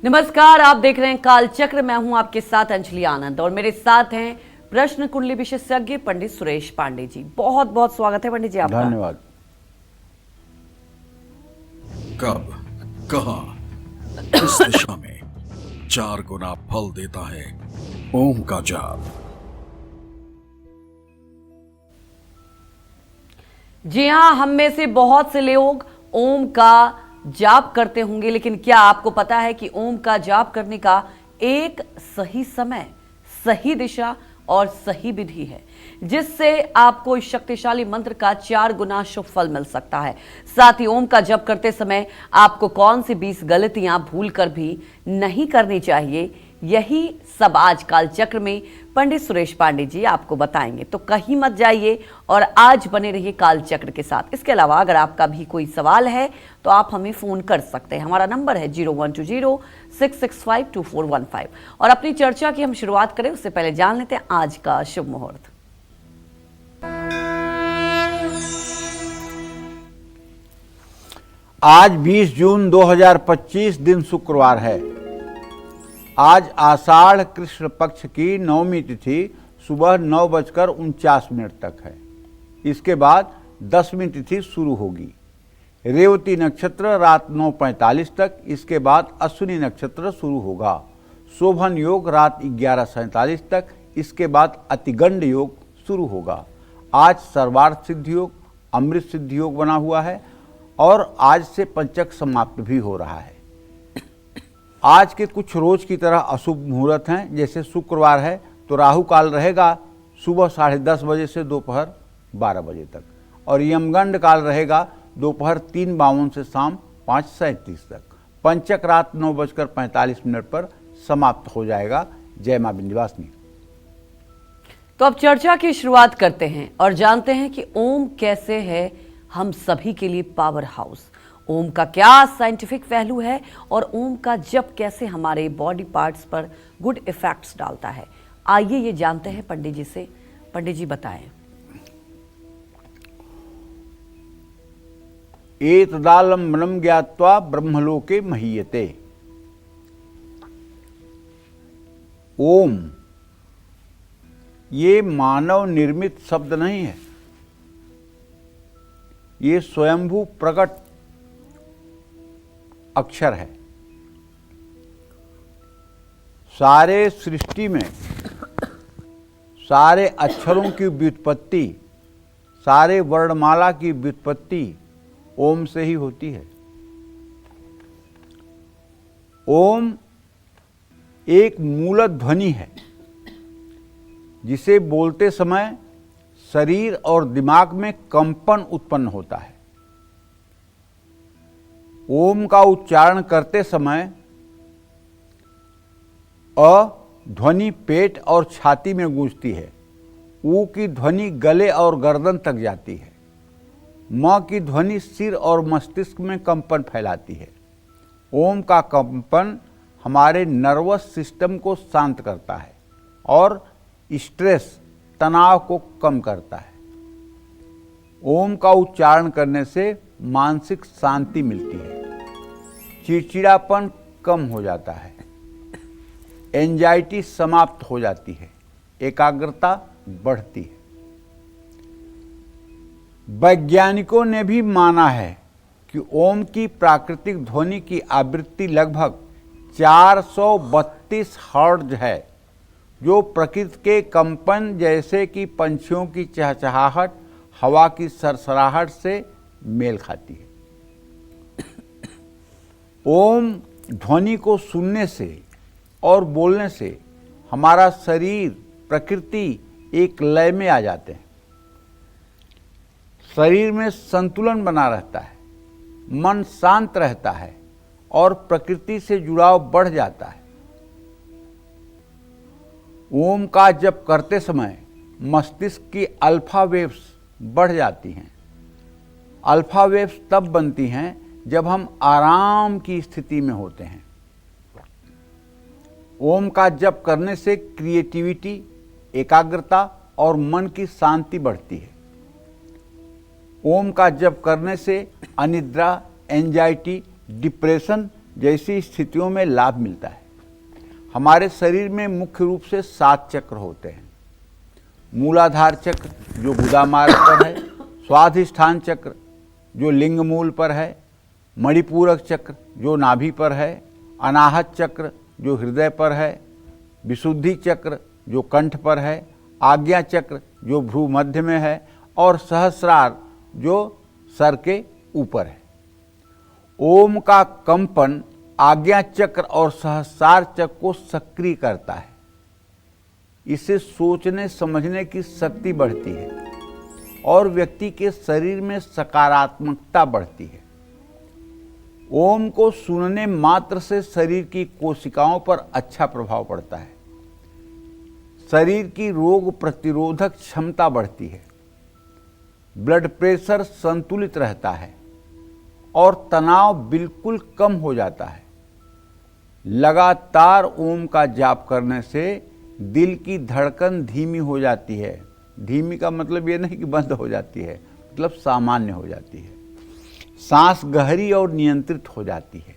नमस्कार, आप देख रहे हैं काल चक्र। मैं हूं आपके साथ अंजलि आनंद और मेरे साथ हैं प्रश्न कुंडली विशेषज्ञ पंडित सुरेश पांडे जी। बहुत बहुत स्वागत है पंडित जी आपका। धन्यवाद। कब, कहां, किस दिशा में 4 गुना फल देता है ओम का जाप? जी हां, हम में से बहुत से लोग ओम का जाप करते होंगे, लेकिन क्या आपको पता है कि ओम का जाप करने का एक सही समय, सही दिशा और सही विधि है, जिससे आपको इस शक्तिशाली मंत्र का 4 गुना शुभ फल मिल सकता है। साथ ही ओम का जप करते समय आपको कौन सी 20 गलतियां भूल कर भी नहीं करनी चाहिए, यही सब आज काल चक्र में पंडित सुरेश पांडे जी आपको बताएंगे। तो कहीं मत जाइए और आज बने रहिए काल चक्र के साथ। इसके अलावा अगर आपका भी कोई सवाल है तो आप हमें फोन कर सकते हैं। हमारा नंबर है 0120-665-2415। और अपनी चर्चा की हम शुरुआत करें उससे पहले जान लेते हैं आज का शुभ मुहूर्त। आज 20 जून 2025 दिन शुक्रवार है। आज आषाढ़ कृष्ण पक्ष की नवमी तिथि सुबह 9:49 तक है। इसके बाद 10वीं तिथि शुरू होगी। रेवती नक्षत्र रात 9:45 तक, इसके बाद अश्विनी नक्षत्र शुरू होगा। शोभन योग रात 11:47 तक, इसके बाद अतिगंड योग शुरू होगा। आज सर्वार्थ सिद्धि योग, अमृत सिद्धि योग बना हुआ है और आज से पंचक समाप्त भी हो रहा है। आज के कुछ रोज की तरह अशुभ मुहूर्त हैं। जैसे शुक्रवार है तो राहु काल रहेगा सुबह 10:30 बजे से दोपहर 12 बजे तक, और यमगंड काल रहेगा दोपहर 3:52 से शाम 5:37 तक। पंचक रात 9:45 पर समाप्त हो जाएगा। जय मां विंध्यवासिनी। तो अब चर्चा की शुरुआत करते हैं और जानते हैं कि ओम कैसे है हम सभी के लिए पावर हाउस। ओम का क्या साइंटिफिक पहलू है और ओम का जप कैसे हमारे बॉडी पार्ट्स पर गुड इफेक्ट्स डालता है, आइए ये जानते हैं पंडित जी से। पंडित जी बताएं। एतदालम्बनम ज्ञात्वा ब्रह्मलोके महीयते। ओम ये मानव निर्मित शब्द नहीं है, ये स्वयंभू प्रकट अक्षर है। सारे सृष्टि में सारे अक्षरों की व्युत्पत्ति, सारे वर्णमाला की व्युत्पत्ति ओम से ही होती है। ओम एक मूल ध्वनि है जिसे बोलते समय शरीर और दिमाग में कंपन उत्पन्न होता है। ओम का उच्चारण करते समय अ ध्वनि पेट और छाती में गूंजती है। ऊ की ध्वनि गले और गर्दन तक जाती है। म की ध्वनि सिर और मस्तिष्क में कंपन फैलाती है। ओम का कंपन हमारे नर्वस सिस्टम को शांत करता है और स्ट्रेस, तनाव को कम करता है। ओम का उच्चारण करने से मानसिक शांति मिलती है, चिड़चिड़ापन कम हो जाता है, एंजाइटी समाप्त हो जाती है, एकाग्रता बढ़ती है। वैज्ञानिकों ने भी माना है कि ओम की प्राकृतिक ध्वनि की आवृत्ति लगभग 432 हर्ट्ज है, जो प्रकृति के कंपन जैसे कि पंछियों की चहचहाहट, हवा की सरसराहट से मेल खाती है। ओम ध्वनि को सुनने से और बोलने से हमारा शरीर, प्रकृति एक लय में आ जाते हैं। शरीर में संतुलन बना रहता है, मन शांत रहता है और प्रकृति से जुड़ाव बढ़ जाता है। ओम का जप करते समय मस्तिष्क की अल्फा वेव्स बढ़ जाती हैं। अल्फा वेव्स तब बनती हैं जब हम आराम की स्थिति में होते हैं। ओम का जप करने से क्रिएटिविटी, एकाग्रता और मन की शांति बढ़ती है। ओम का जप करने से अनिद्रा, एंजाइटी, डिप्रेशन जैसी स्थितियों में लाभ मिलता है। हमारे शरीर में मुख्य रूप से 7 चक्र होते हैं। मूलाधार चक्र जो गुदामार्ग पर है, स्वाधिष्ठान चक्र जो लिंग मूल पर है, मणिपूरक चक्र जो नाभि पर है, अनाहत चक्र जो हृदय पर है, विशुद्धि चक्र जो कंठ पर है, आज्ञा चक्र जो भ्रू मध्य में है और सहस्रार जो सर के ऊपर है। ओम का कंपन आज्ञा चक्र और सहस्रार चक्र को सक्रिय करता है। इससे सोचने समझने की शक्ति बढ़ती है और व्यक्ति के शरीर में सकारात्मकता बढ़ती है। ओम को सुनने मात्र से शरीर की कोशिकाओं पर अच्छा प्रभाव पड़ता है। शरीर की रोग प्रतिरोधक क्षमता बढ़ती है, ब्लड प्रेशर संतुलित रहता है और तनाव बिल्कुल कम हो जाता है। लगातार ओम का जाप करने से दिल की धड़कन धीमी हो जाती है। धीमी का मतलब ये नहीं कि बंद हो जाती है, मतलब सामान्य हो जाती है। सांस गहरी और नियंत्रित हो जाती है।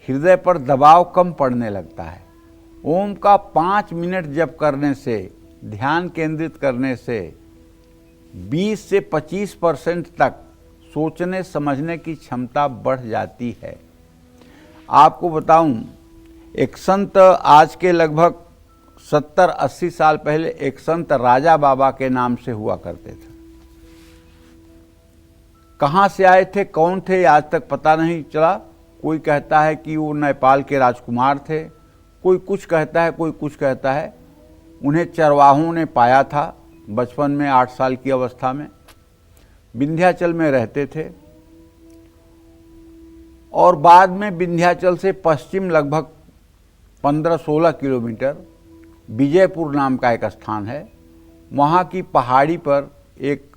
हृदय पर दबाव कम पड़ने लगता है। ओम का 5 मिनट जप करने से, ध्यान केंद्रित करने से 20 से 25% तक सोचने समझने की क्षमता बढ़ जाती है। आपको बताऊं, एक संत आज के लगभग 70-80 साल पहले एक संत राजा बाबा के नाम से हुआ करते थे। कहाँ से आए थे, कौन थे, आज तक पता नहीं चला। कोई कहता है कि वो नेपाल के राजकुमार थे, कोई कुछ कहता है, कोई कुछ कहता है। उन्हें चरवाहों ने पाया था बचपन में, 8 साल की अवस्था में। विंध्याचल में रहते थे और बाद में विंध्याचल से पश्चिम लगभग 15-16 किलोमीटर विजयपुर नाम का एक स्थान है। वहाँ की पहाड़ी पर एक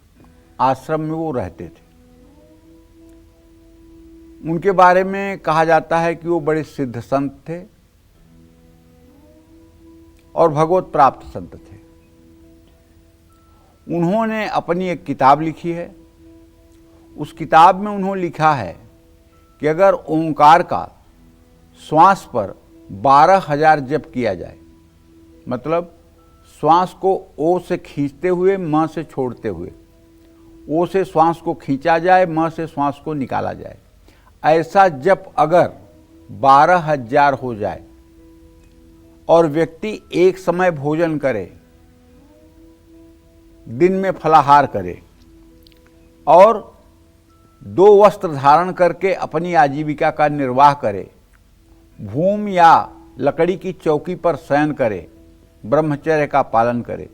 आश्रम में वो रहते थे। उनके बारे में कहा जाता है कि वो बड़े सिद्ध संत थे और भगवत प्राप्त संत थे। उन्होंने अपनी एक किताब लिखी है। उस किताब में उन्होंने लिखा है कि अगर ओंकार का श्वास पर 12,000 जप किया जाए, मतलब श्वास को ओ से खींचते हुए म से छोड़ते हुए, ओ से श्वास को खींचा जाए, म से श्वास को निकाला जाए, ऐसा जप अगर 12,000 हो जाए और व्यक्ति एक समय भोजन करे, दिन में फलाहार करे और 2 वस्त्र धारण करके अपनी आजीविका का निर्वाह करे, भूमि या लकड़ी की चौकी पर शयन करे, ब्रह्मचर्य का पालन करे,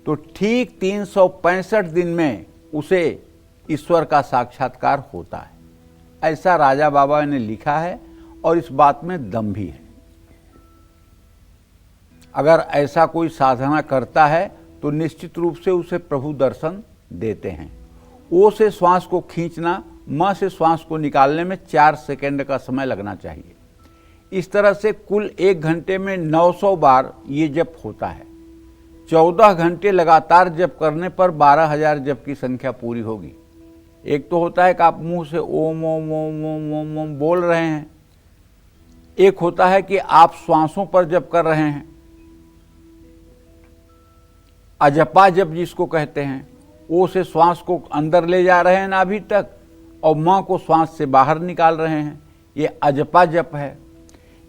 तो ठीक 365 दिन में उसे ईश्वर का साक्षात्कार होता है। ऐसा राजा बाबा ने लिखा है और इस बात में दम भी है। अगर ऐसा कोई साधना करता है तो निश्चित रूप से उसे प्रभु दर्शन देते हैं। ओ से श्वास को खींचना, म से श्वास को निकालने में 4 सेकंड का समय लगना चाहिए। इस तरह से कुल 1 घंटे में 900 बार ये जप होता है। 14 घंटे लगातार जप करने पर 12,000 जप की संख्या पूरी होगी। एक तो होता है कि आप मुंह से ओम ओम ओम ओम ओम ओम बोल रहे हैं, एक होता है कि आप श्वासों पर जप कर रहे हैं, अजपा जप जिसको कहते हैं। ओ से श्वास को अंदर ले जा रहे हैं नाभि तक और म को श्वास से बाहर निकाल रहे हैं, ये अजपा जप है।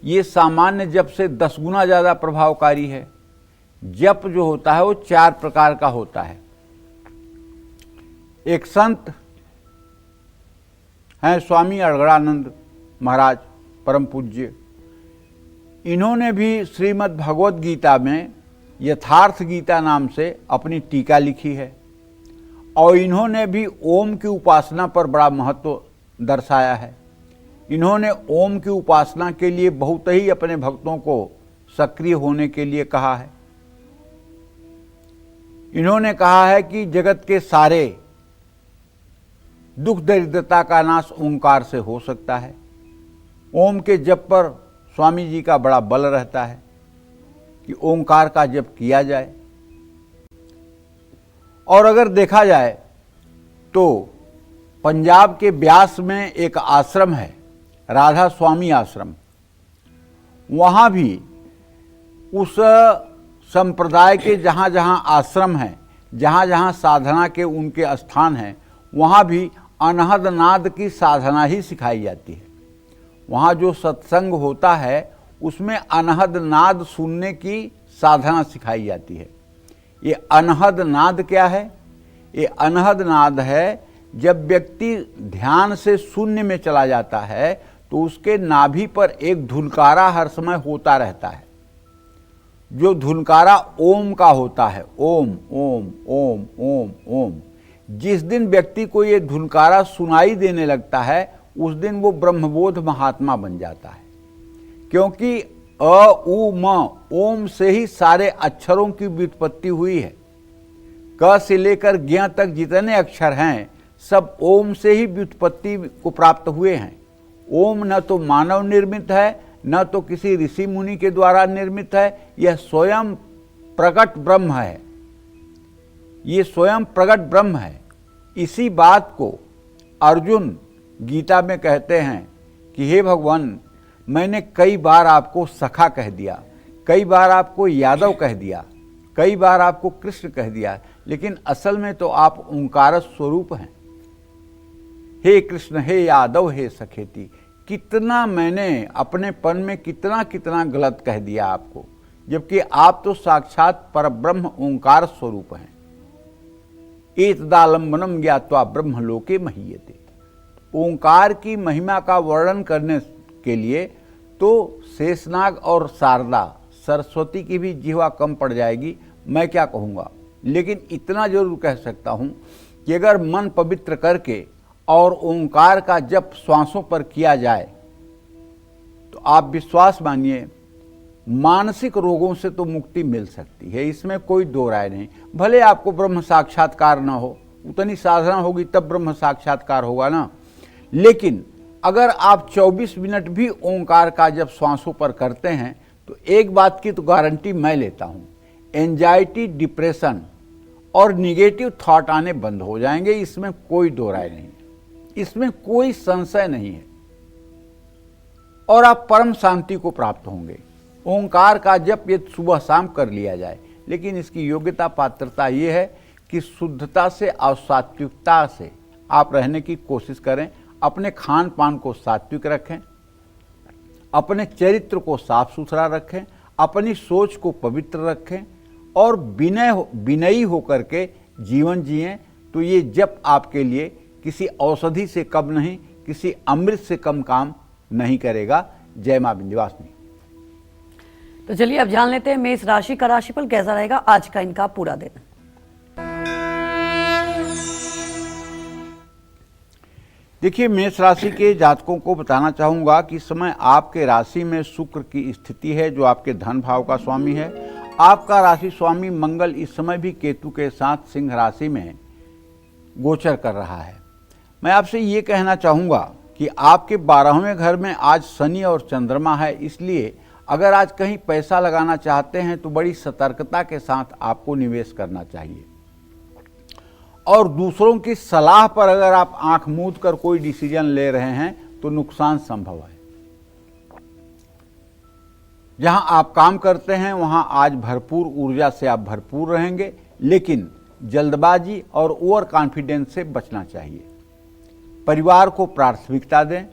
ये सामान्य जप से 10 गुना ज़्यादा प्रभावकारी है। जप जो होता है वो 4 प्रकार का होता है। एक संत हैं स्वामी अड़गड़ानंद महाराज, परम पूज्य। इन्होंने भी श्रीमद् भगवद गीता में यथार्थ गीता नाम से अपनी टीका लिखी है और इन्होंने भी ओम की उपासना पर बड़ा महत्व दर्शाया है। इन्होंने ओम की उपासना के लिए बहुत ही अपने भक्तों को सक्रिय होने के लिए कहा है। इन्होंने कहा है कि जगत के सारे दुख दरिद्रता का नाश ओंकार से हो सकता है। ओम के जप पर स्वामी जी का बड़ा बल रहता है कि ओंकार का जप किया जाए। और अगर देखा जाए तो पंजाब के ब्यास में एक आश्रम है राधा स्वामी आश्रम, वहाँ भी उस संप्रदाय के जहाँ जहाँ आश्रम हैं, जहाँ जहाँ साधना के उनके स्थान हैं, वहाँ भी अनहद नाद की साधना ही सिखाई जाती है। वहाँ जो सत्संग होता है उसमें अनहद नाद सुनने की साधना सिखाई जाती है। ये अनहद नाद क्या है? ये अनहद नाद है जब व्यक्ति ध्यान से शून्य में चला जाता है तो उसके नाभि पर एक धुनकारा हर समय होता रहता है, जो धुनकारा ओम का होता है। ओम ओम ओम ओम ओम। जिस दिन व्यक्ति को ये धुनकारा सुनाई देने लगता है उस दिन वो ब्रह्मबोध महात्मा बन जाता है, क्योंकि अ उ म ओम से ही सारे अक्षरों की व्युत्पत्ति हुई है। क से लेकर ज्ञ तक जितने अक्षर हैं सब ओम से ही व्युत्पत्ति को प्राप्त हुए हैं। ओम न तो मानव निर्मित है, न तो किसी ऋषि मुनि के द्वारा निर्मित है, यह स्वयं प्रकट ब्रह्म है। ये स्वयं प्रकट ब्रह्म है। इसी बात को अर्जुन गीता में कहते हैं कि हे भगवान, मैंने कई बार आपको सखा कह दिया, कई बार आपको यादव कह दिया, कई बार आपको कृष्ण कह दिया, लेकिन असल में तो आप ओंकार स्वरूप हैं। हे कृष्ण, हे यादव, हे सखेती, कितना मैंने अपने पन में कितना कितना गलत कह दिया आपको, जबकि आप तो साक्षात परब्रह्म ओंकार स्वरूप हैं। एतदालंबनम ज्ञात्वा ब्रह्मलोके महीयते। ओंकार की महिमा का वर्णन करने के लिए तो शेषनाग और शारदा सरस्वती की भी जिह्वा कम पड़ जाएगी, मैं क्या कहूँगा। लेकिन इतना जरूर कह सकता हूँ कि अगर मन पवित्र करके और ओंकार का जप श्वासों पर किया जाए तो आप विश्वास मानिए मानसिक रोगों से तो मुक्ति मिल सकती है, इसमें कोई दो राय नहीं। भले आपको ब्रह्म साक्षात्कार ना हो, उतनी साधना होगी तब ब्रह्म साक्षात्कार होगा ना, लेकिन अगर आप 24 मिनट भी ओंकार का जब श्वासों पर करते हैं तो एक बात की तो गारंटी मैं लेता हूँ, एंजाइटी, डिप्रेशन और निगेटिव थॉट आने बंद हो जाएंगे। इसमें कोई दो राय नहीं, इसमें कोई संशय नहीं है, और आप परम शांति को प्राप्त होंगे। ओंकार का जप ये सुबह शाम कर लिया जाए, लेकिन इसकी योग्यता पात्रता ये है कि शुद्धता से और सात्विकता से आप रहने की कोशिश करें। अपने खान पान को सात्विक रखें, अपने चरित्र को साफ सुथरा रखें, अपनी सोच को पवित्र रखें और विनयी होकर के जीवन जिएं। तो ये जप आपके लिए किसी औषधि से कम नहीं, किसी अमृत से कम काम नहीं करेगा। जय मां विंध्यवासिनी। तो चलिए अब जान लेते हैं मेष राशि का राशिफल कैसा रहेगा आज का इनका पूरा दिन। देखिए, मेष राशि के जातकों को बताना चाहूंगा कि इस समय आपके राशि में शुक्र की स्थिति है, जो आपके धन भाव का स्वामी है। आपका राशि स्वामी मंगल इस समय भी केतु के साथ सिंह राशि में गोचर कर रहा है। मैं आपसे ये कहना चाहूँगा कि आपके 12वें घर में आज शनि और चंद्रमा है, इसलिए अगर आज कहीं पैसा लगाना चाहते हैं तो बड़ी सतर्कता के साथ आपको निवेश करना चाहिए, और दूसरों की सलाह पर अगर आप आंख मूंद कर कोई डिसीजन ले रहे हैं तो नुकसान संभव है। जहां आप काम करते हैं वहां आज भरपूर ऊर्जा से आप भरपूर रहेंगे, लेकिन जल्दबाजी और ओवर कॉन्फिडेंस से बचना चाहिए। परिवार को प्राथमिकता दें।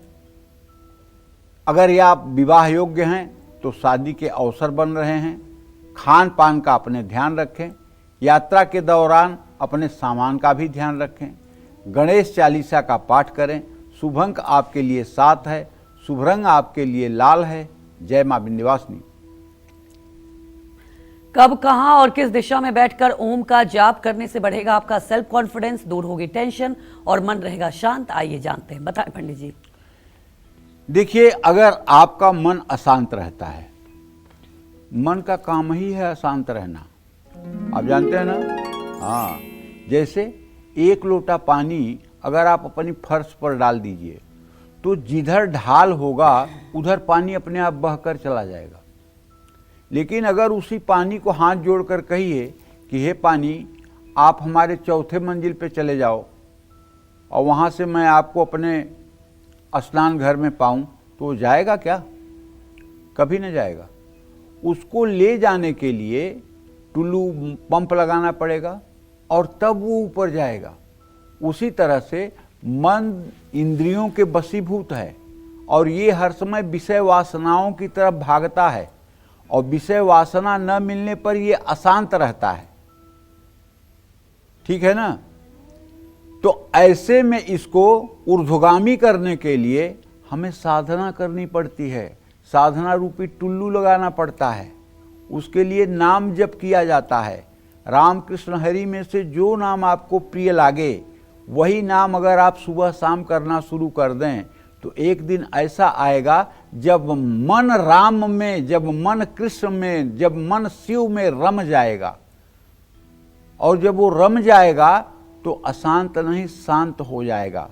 अगर ये आप विवाह योग्य हैं तो शादी के अवसर बन रहे हैं। खान पान का अपने ध्यान रखें। यात्रा के दौरान अपने सामान का भी ध्यान रखें। गणेश चालीसा का पाठ करें। शुभ अंक आपके लिए 7 है। शुभ रंग आपके लिए लाल है। जय मां विंध्यवासिनी। कब, कहां और किस दिशा में बैठकर ओम का जाप करने से बढ़ेगा आपका सेल्फ कॉन्फिडेंस, दूर होगी टेंशन और मन रहेगा शांत? आइए जानते हैं, बताएं पंडित जी। देखिए, अगर आपका मन अशांत रहता है, मन का काम ही है अशांत रहना, आप जानते हैं ना। हाँ, जैसे एक लोटा पानी अगर आप अपनी फर्श पर डाल दीजिए तो जिधर ढाल होगा उधर पानी अपने आप बहकर चला जाएगा। लेकिन अगर उसी पानी को हाथ जोड़कर कहिए कि हे पानी, आप हमारे 4थे मंजिल पे चले जाओ और वहाँ से मैं आपको अपने स्नान घर में पाऊँ, तो जाएगा क्या? कभी न जाएगा। उसको ले जाने के लिए टुल्लू पंप लगाना पड़ेगा और तब वो ऊपर जाएगा। उसी तरह से मन इंद्रियों के वशीभूत है और ये हर समय विषय वासनाओं की तरफ भागता है और विषय वासना न मिलने पर ये अशांत रहता है। ठीक है ना? तो ऐसे में इसको ऊर्ध्वगामी करने के लिए हमें साधना करनी पड़ती है, साधना रूपी टुल्लू लगाना पड़ता है। उसके लिए नाम जप किया जाता है। राम कृष्ण हरि में से जो नाम आपको प्रिय लागे वही नाम अगर आप सुबह शाम करना शुरू कर दें तो एक दिन ऐसा आएगा जब मन राम में, जब मन कृष्ण में, जब मन शिव में रम जाएगा। और जब वो रम जाएगा तो अशांत नहीं, शांत हो जाएगा।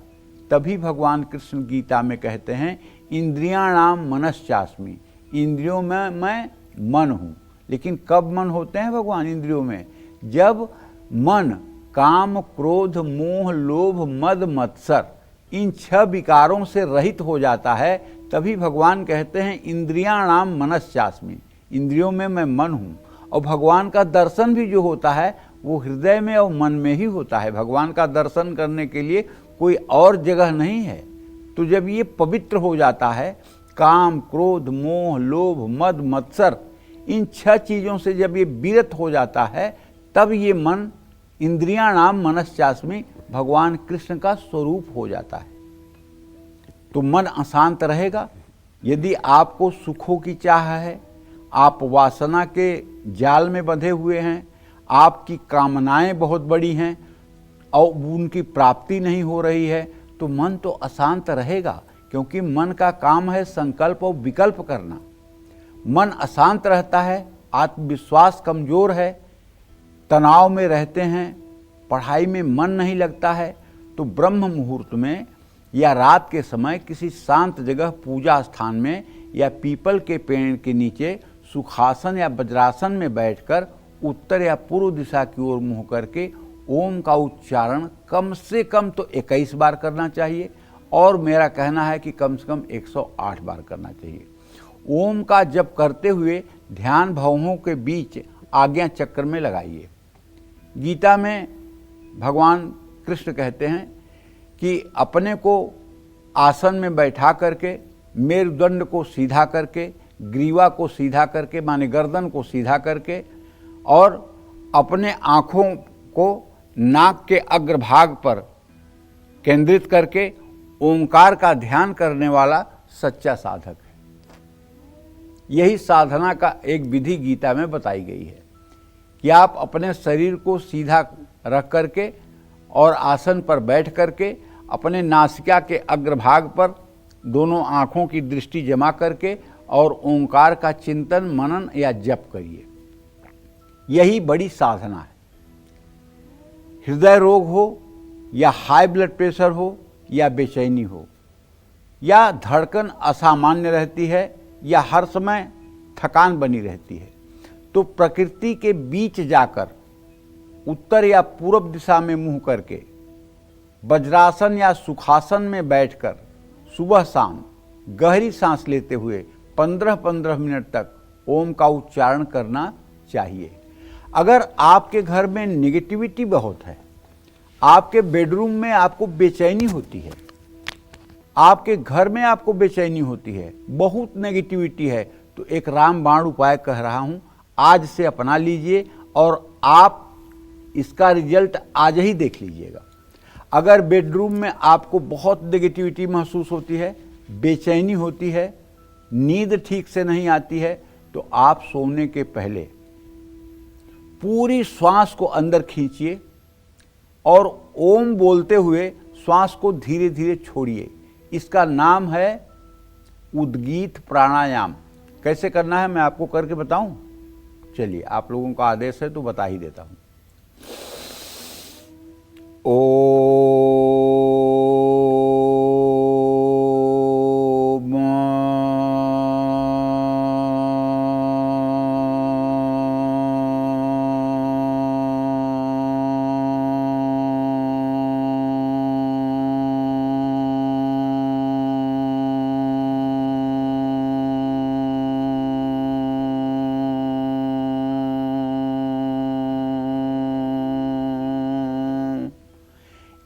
तभी भगवान कृष्ण गीता में कहते हैं इंद्रियाणाम मनश्चास्मि, इंद्रियों में मैं मन हूँ। लेकिन कब मन होते हैं भगवान इंद्रियों में? जब मन काम, क्रोध, मोह, लोभ, मद, मत्सर इन 6 विकारों से रहित हो जाता है, तभी भगवान कहते हैं इंद्रियाणाम मनश्चास्मि, इंद्रियों में मैं मन हूँ। और भगवान का दर्शन भी जो होता है वो हृदय में और मन में ही होता है। भगवान का दर्शन करने के लिए कोई और जगह नहीं है। तो जब ये पवित्र हो जाता है, काम, क्रोध, मोह, लोभ, मद, मत्सर इन 6 चीज़ों से जब ये विरत हो जाता है, तब ये मन इंद्रियाणाम मनश्चास्मि भगवान कृष्ण का स्वरूप हो जाता है। तो मन अशांत रहेगा। यदि आपको सुखों की चाह है, आप वासना के जाल में बंधे हुए हैं, आपकी कामनाएं बहुत बड़ी हैं और उनकी प्राप्ति नहीं हो रही है, तो मन तो अशांत रहेगा, क्योंकि मन का काम है संकल्प और विकल्प करना। मन अशांत रहता है, आत्मविश्वास कमजोर है, तनाव में रहते हैं, पढ़ाई में मन नहीं लगता है, तो ब्रह्म मुहूर्त में या रात के समय किसी शांत जगह, पूजा स्थान में या पीपल के पेड़ के नीचे सुखासन या वज्रासन में बैठकर उत्तर या पूर्व दिशा की ओर मुंह करके ओम का उच्चारण कम से कम तो 21 बार करना चाहिए, और मेरा कहना है कि कम से कम 108 बार करना चाहिए। ओम का जप करते हुए ध्यान भवों के बीच आज्ञा चक्र में लगाइए। गीता में भगवान कृष्ण कहते हैं कि अपने को आसन में बैठा करके, मेरुदंड को सीधा करके, ग्रीवा को सीधा करके माने गर्दन को सीधा करके, और अपने आँखों को नाक के अग्रभाग पर केंद्रित करके ओंकार का ध्यान करने वाला सच्चा साधक है। यही साधना का एक विधि गीता में बताई गई है कि आप अपने शरीर को सीधा रख करके और आसन पर बैठ करके अपने नासिका के अग्रभाग पर दोनों आँखों की दृष्टि जमा करके और ओंकार का चिंतन, मनन या जप करिए। यही बड़ी साधना है। हृदय रोग हो या हाई ब्लड प्रेशर हो या बेचैनी हो या धड़कन असामान्य रहती है या हर समय थकान बनी रहती है, तो प्रकृति के बीच जाकर उत्तर या पूर्व दिशा में मुंह करके वज्रासन या सुखासन में बैठकर सुबह शाम गहरी सांस लेते हुए 15-15 मिनट तक ओम का उच्चारण करना चाहिए। अगर आपके घर में नेगेटिविटी बहुत है, आपके बेडरूम में आपको बेचैनी होती है, आपके घर में आपको बेचैनी होती है, बहुत नेगेटिविटी है, तो एक रामबाण उपाय कह रहा हूं, आज से अपना लीजिए और आप इसका रिजल्ट आज ही देख लीजिएगा। अगर बेडरूम में आपको बहुत नेगेटिविटी महसूस होती है, बेचैनी होती है, नींद ठीक से नहीं आती है, तो आप सोने के पहले पूरी श्वास को अंदर खींचिए और ओम बोलते हुए श्वास को धीरे धीरे छोड़िए। इसका नाम है उद्गीत प्राणायाम। कैसे करना है मैं आपको करके बताऊं? चलिए, आप लोगों का आदेश है तो बता ही देता हूं।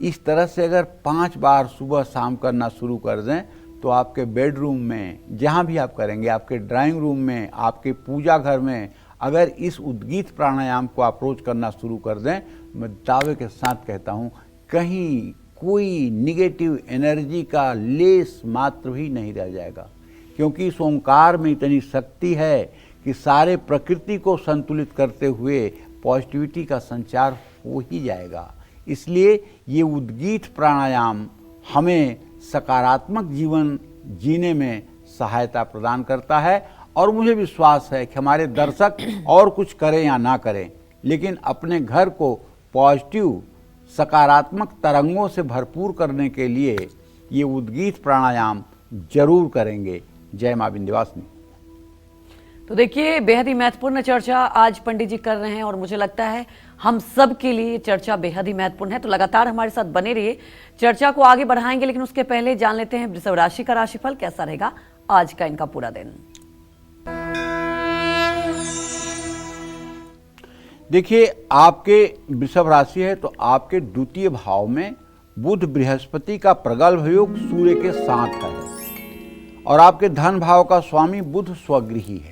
इस तरह से अगर 5 बार सुबह शाम करना शुरू कर दें तो आपके बेडरूम में, जहाँ भी आप करेंगे, आपके ड्राइंग रूम में, आपके पूजा घर में अगर इस उद्गीत प्राणायाम को अप्रोच करना शुरू कर दें, मैं दावे के साथ कहता हूँ कहीं कोई निगेटिव एनर्जी का लेस मात्र भी नहीं रह जाएगा, क्योंकि इस ओंकार में इतनी शक्ति है कि सारे प्रकृति को संतुलित करते हुए पॉजिटिविटी का संचार हो ही जाएगा। इसलिए ये उद्गीत प्राणायाम हमें सकारात्मक जीवन जीने में सहायता प्रदान करता है, और मुझे विश्वास है कि हमारे दर्शक और कुछ करें या ना करें, लेकिन अपने घर को पॉजिटिव सकारात्मक तरंगों से भरपूर करने के लिए ये उद्गीत प्राणायाम जरूर करेंगे। जय मां विंध्यवासिनी। तो देखिए, बेहद ही महत्वपूर्ण चर्चा आज पंडित जी कर रहे हैं और मुझे लगता है हम सब के लिए चर्चा बेहद ही महत्वपूर्ण है। तो लगातार हमारे साथ बने रहिए, चर्चा को आगे बढ़ाएंगे, लेकिन उसके पहले जान लेते हैं वृषभ राशि का राशिफल कैसा रहेगा आज का इनका पूरा दिन। देखिए, आपके वृषभ राशि है तो आपके द्वितीय भाव में बुध बृहस्पति का प्रगल्भ योग सूर्य के साथ है, और आपके धन भाव का स्वामी बुध स्वगृही है।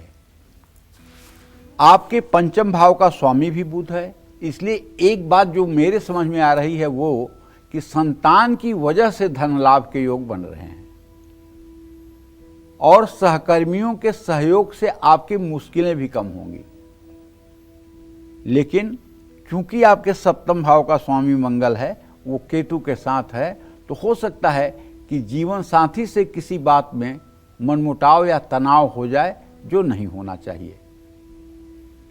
आपके पंचम भाव का स्वामी भी बुध है। इसलिए एक बात जो मेरे समझ में आ रही है वो कि संतान की वजह से धन लाभ के योग बन रहे हैं, और सहकर्मियों के सहयोग से आपकी मुश्किलें भी कम होंगी। लेकिन क्योंकि आपके सप्तम भाव का स्वामी मंगल है, वो केतु के साथ है, तो हो सकता है कि जीवन साथी से किसी बात में मनमुटाव या तनाव हो जाए, जो नहीं होना चाहिए।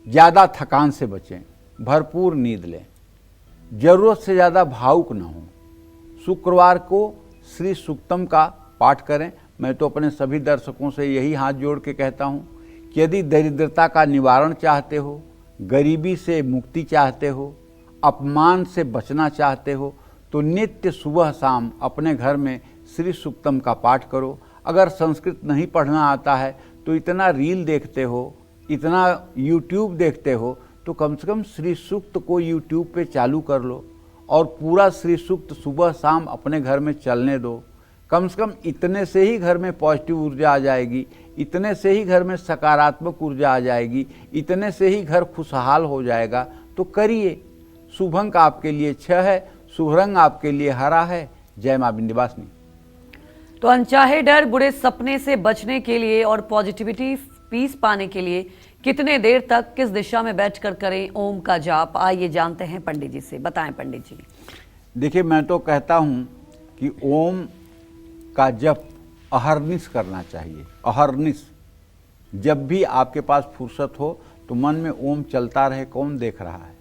ज़्यादा थकान से बचें, भरपूर नींद लें, जरूरत से ज़्यादा भावुक न हों। शुक्रवार को श्री सूक्तम का पाठ करें। मैं तो अपने सभी दर्शकों से यही हाथ जोड़ के कहता हूँ कि यदि दरिद्रता का निवारण चाहते हो, गरीबी से मुक्ति चाहते हो, अपमान से बचना चाहते हो, तो नित्य सुबह शाम अपने घर में श्री सूक्तम का पाठ करो। अगर संस्कृत नहीं पढ़ना आता है तो इतना रील देखते हो, इतना यूट्यूब देखते हो, तो कम से कम श्री सूक्त को यूट्यूब पे चालू कर लो और पूरा श्री सूक्त सुबह शाम अपने घर में चलने दो। कम से कम इतने से ही घर में पॉजिटिव ऊर्जा आ जाएगी, इतने से ही घर में सकारात्मक ऊर्जा आ जाएगी, इतने से ही घर खुशहाल हो जाएगा। तो करिए। शुभ अंक आपके लिए 6 है, शुभ रंग आपके लिए हरा है। जय मां विंध्यवासिनी। तो अनचाहे डर, बुरे सपने से बचने के लिए और पॉजिटिविटी पीस पाने के लिए कितने देर तक किस दिशा में बैठकर करें ओम का जाप, आइए जानते हैं पंडित जी से। बताएं पंडित जी। देखिए, मैं तो कहता हूं कि ओम का जप अहर्निश करना चाहिए। अहर्निश, जब भी आपके पास फुर्सत हो तो मन में ओम चलता रहे, कौन देख रहा है।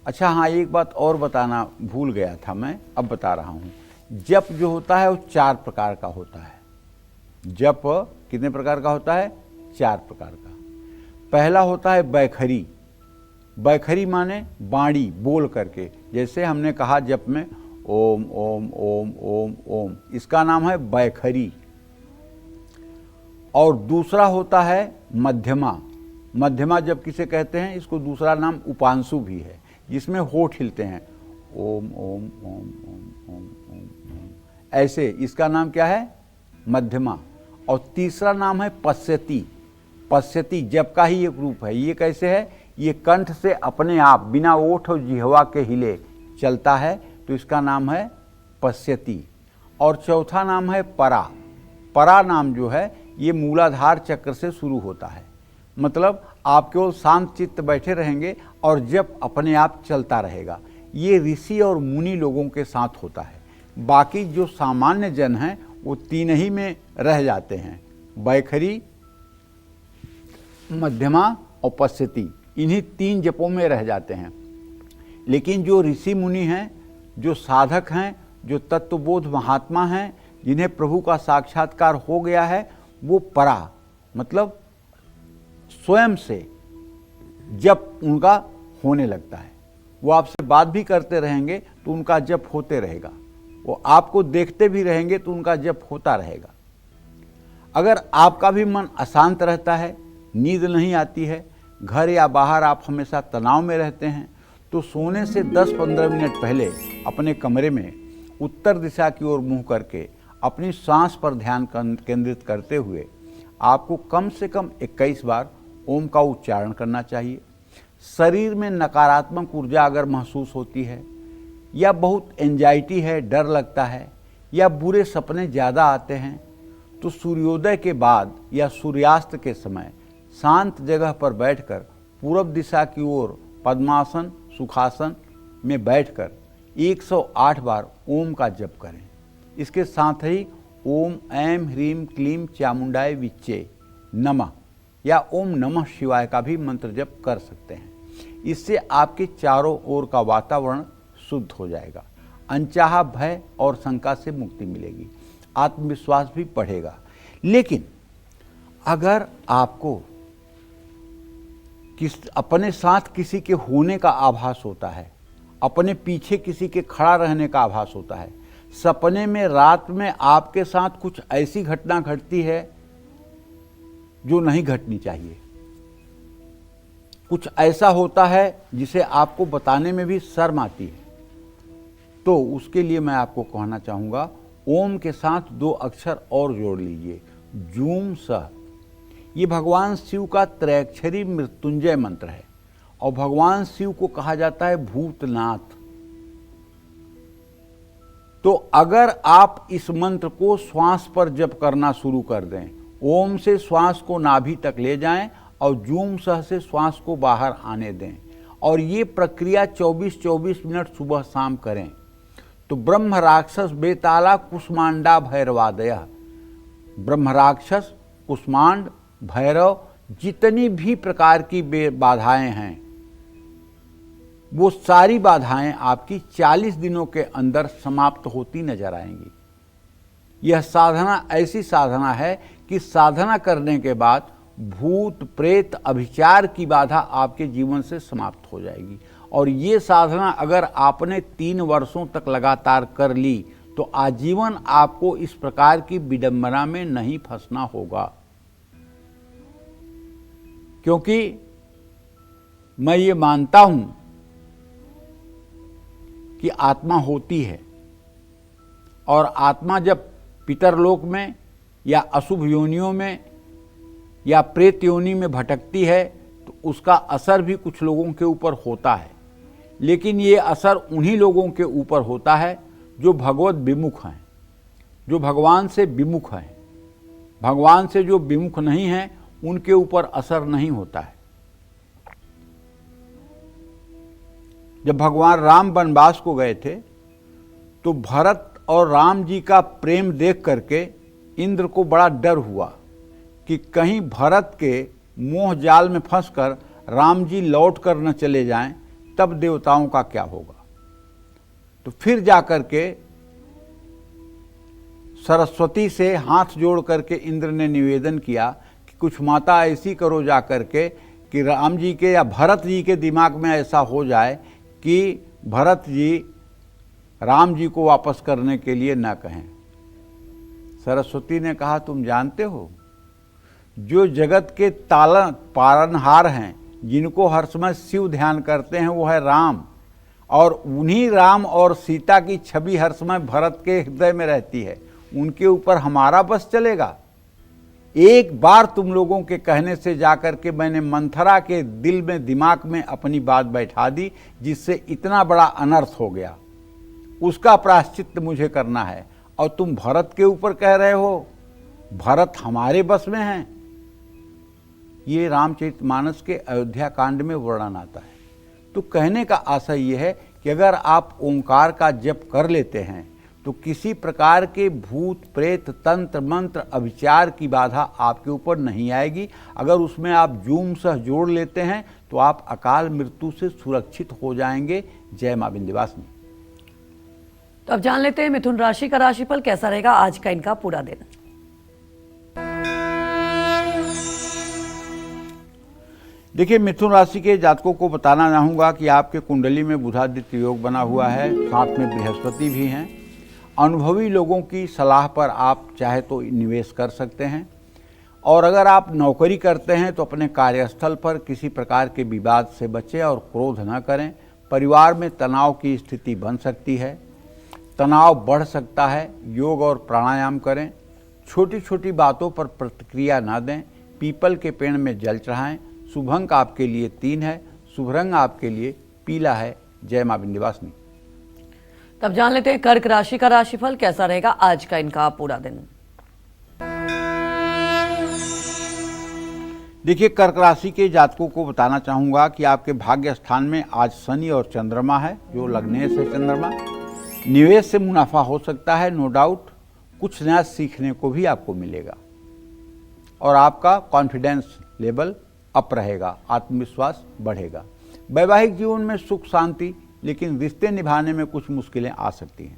अच्छा हाँ, एक बात और बताना भूल गया था, मैं अब बता रहा हूँ। जप जो होता है वो 4 प्रकार का होता है। जप कितने प्रकार का होता है? 4 प्रकार का। पहला होता है बैखरी। बैखरी माने बाणी बोल करके, जैसे हमने कहा जप में ओम ओम ओम ओम ओम, इसका नाम है बैखरी। और दूसरा होता है मध्यमा। मध्यमा जप किसे कहते हैं? इसको दूसरा नाम उपांशु भी है, जिसमें होठ हिलते हैं, ओम ओम ओम ओम ओम ओम ओम, ऐसे। इसका नाम क्या है? मध्यमा। और तीसरा नाम है पश्यति। पश्यति जप का ही एक रूप है। ये कैसे है? ये कंठ से अपने आप बिना ओठ और जिह्वा के हिले चलता है, तो इसका नाम है पश्यति। और चौथा नाम है परा। परा नाम जो है ये मूलाधार चक्र से शुरू होता है। मतलब आप केवल शांत चित्त बैठे रहेंगे और जप अपने आप चलता रहेगा। ये ऋषि और मुनि लोगों के साथ होता है। बाकी जो सामान्य जन हैं वो 3 ही में रह जाते हैं, बैखरी, मध्यमा और पश्यति। इन्हीं 3 जपों में रह जाते हैं। लेकिन जो ऋषि मुनि हैं, जो साधक हैं, जो तत्वबोध महात्मा हैं, जिन्हें प्रभु का साक्षात्कार हो गया है, वो परा मतलब स्वयं से जप उनका होने लगता है। वो आपसे बात भी करते रहेंगे तो उनका जप होते रहेगा। वो आपको देखते भी रहेंगे तो उनका जप होता रहेगा। अगर आपका भी मन अशांत रहता है, नींद नहीं आती है, घर या बाहर आप हमेशा तनाव में रहते हैं, तो सोने से 10-15 मिनट पहले अपने कमरे में उत्तर दिशा की ओर मुंह करके अपनी सांस पर ध्यान केंद्रित करते हुए आपको कम से कम 21 बार ओम का उच्चारण करना चाहिए। शरीर में नकारात्मक ऊर्जा अगर महसूस होती है या बहुत एंजाइटी है, डर लगता है या बुरे सपने ज़्यादा आते हैं, तो सूर्योदय के बाद या सूर्यास्त के समय शांत जगह पर बैठकर पूरब दिशा की ओर पद्मासन सुखासन में बैठकर 108 बार ओम का जप करें। इसके साथ ही ओम ऐं ह्रीं क्लीं चामुंडाय विच्चे नमः या ओम नमः शिवाय का भी मंत्र जप कर सकते हैं। इससे आपके चारों ओर का वातावरण शुद्ध हो जाएगा, अनचाहा भय और शंका से मुक्ति मिलेगी, आत्मविश्वास भी बढ़ेगा। लेकिन अगर आपको अपने साथ किसी के होने का आभास होता है, अपने पीछे किसी के खड़ा रहने का आभास होता है, सपने में रात में आपके साथ कुछ ऐसी घटना घटती है जो नहीं घटनी चाहिए, कुछ ऐसा होता है जिसे आपको बताने में भी शर्म आती है, तो उसके लिए मैं आपको कहना चाहूँगा ओम के साथ 2 अक्षर और जोड़ लीजिए, जूम सह। ये भगवान शिव का त्रैक्षरी मृत्युंजय मंत्र है और भगवान शिव को कहा जाता है भूतनाथ। तो अगर आप इस मंत्र को श्वास पर जप करना शुरू कर दें, ओम से श्वास को नाभि तक ले जाएं और जूम सह से श्वास को बाहर आने दें और ये प्रक्रिया 24-24 मिनट सुबह शाम करें, तो ब्रह्म राक्षस बेताला कुष्मांडा भैरवादय, ब्रह्म राक्षस कुष्मांड भैरव जितनी भी प्रकार की बाधाएं हैं वो सारी बाधाएं आपकी 40 दिनों के अंदर समाप्त होती नजर आएंगी। यह साधना ऐसी साधना है कि साधना करने के बाद भूत प्रेत अभिचार की बाधा आपके जीवन से समाप्त हो जाएगी। और ये साधना अगर आपने 3 वर्षों तक लगातार कर ली तो आजीवन आपको इस प्रकार की विडंबना में नहीं फंसना होगा, क्योंकि मैं ये मानता हूं कि आत्मा होती है और आत्मा जब पितरलोक में या अशुभ योनियों में या प्रेत योनि में भटकती है तो उसका असर भी कुछ लोगों के ऊपर होता है, लेकिन ये असर उन्हीं लोगों के ऊपर होता है जो भगवत विमुख हैं, जो भगवान से विमुख हैं। भगवान से जो विमुख नहीं हैं उनके ऊपर असर नहीं होता है। जब भगवान राम वनवास को गए थे तो भरत और राम जी का प्रेम देख करके इंद्र को बड़ा डर हुआ कि कहीं भरत के मोह जाल में फंसकर राम जी लौट कर न चले जाएं, तब देवताओं का क्या होगा। तो फिर जाकर के सरस्वती से हाथ जोड़ करके इंद्र ने निवेदन किया कि कुछ माता ऐसी करो जा करके कि राम जी के या भरत जी के दिमाग में ऐसा हो जाए कि भरत जी राम जी को वापस करने के लिए न कहें। सरस्वती ने कहा, तुम जानते हो जो जगत के पालनहार हैं, जिनको हर समय शिव ध्यान करते हैं, वो है राम, और उन्हीं राम और सीता की छवि हर समय भरत के हृदय में रहती है। उनके ऊपर हमारा बस चलेगा? एक बार तुम लोगों के कहने से जाकर के मैंने मंथरा के दिल में दिमाग में अपनी बात बैठा दी, जिससे इतना बड़ा अनर्थ हो गया। उसका प्रायश्चित मुझे करना है और तुम भरत के ऊपर कह रहे हो भरत हमारे बस में हैं। ये रामचरितमानस के अयोध्या कांड में वर्णन आता है। तो कहने का आशय यह है कि अगर आप ओंकार का जप कर लेते हैं तो किसी प्रकार के भूत प्रेत तंत्र मंत्र अभिचार की बाधा आपके ऊपर नहीं आएगी। अगर उसमें आप जूम सह जोड़ लेते हैं तो आप अकाल मृत्यु से सुरक्षित हो जाएंगे। जय मां विंध्यवासिनी। तो अब जान लेते हैं मिथुन राशि का राशिफल कैसा रहेगा आज का इनका पूरा दिन। देखिए, मिथुन राशि के जातकों को बताना चाहूँगा कि आपके कुंडली में बुधादित्य योग बना हुआ है, साथ में बृहस्पति भी हैं। अनुभवी लोगों की सलाह पर आप चाहे तो निवेश कर सकते हैं, और अगर आप नौकरी करते हैं तो अपने कार्यस्थल पर किसी प्रकार के विवाद से बचें और क्रोध न करें। परिवार में तनाव की स्थिति बन सकती है, तनाव बढ़ सकता है। योग और प्राणायाम करें, छोटी छोटी बातों पर प्रतिक्रिया ना दें, पीपल के पेड़ में जल चढ़ाएं। शुभ अंक आपके लिए 3 है, शुभ रंग आपके लिए पीला है। जय मां विंध्यवासिनी। तब जान लेते हैं कर्क राशि का राशिफल कैसा रहेगा आज का इनका पूरा दिन। देखिए, कर्क राशि के जातकों को बताना चाहूंगा कि आपके भाग्य स्थान में आज शनि और चंद्रमा है, जो लग्नेश है चंद्रमा। निवेश से मुनाफा हो सकता है, नो डाउट। कुछ नया सीखने को भी आपको मिलेगा और आपका कॉन्फिडेंस लेवल अप रहेगा, आत्मविश्वास बढ़ेगा। वैवाहिक जीवन में सुख शांति, लेकिन रिश्ते निभाने में कुछ मुश्किलें आ सकती हैं।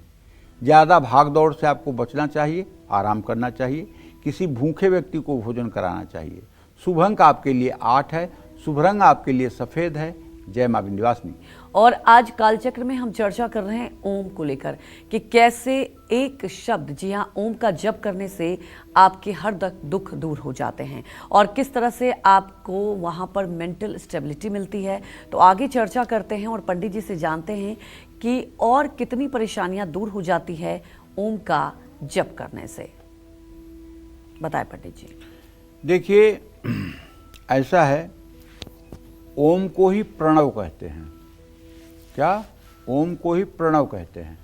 ज़्यादा भाग दौड़ से आपको बचना चाहिए, आराम करना चाहिए। किसी भूखे व्यक्ति को भोजन कराना चाहिए। शुभ अंक आपके लिए 8 है, शुभ रंग आपके लिए सफ़ेद है। जय मां विंध्यवासिनी। और आज कालचक्र में हम चर्चा कर रहे हैं ओम को लेकर कि कैसे एक शब्द, जी हाँ, ओम का जप करने से आपके हर दुख दूर हो जाते हैं और किस तरह से आपको वहाँ पर मेंटल स्टेबिलिटी मिलती है। तो आगे चर्चा करते हैं और पंडित जी से जानते हैं कि और कितनी परेशानियां दूर हो जाती है ओम का जप करने से। बताएं पंडित जी। देखिए, ऐसा है, ओम को ही प्रणव कहते हैं। क्या? ओम को ही प्रणव कहते हैं।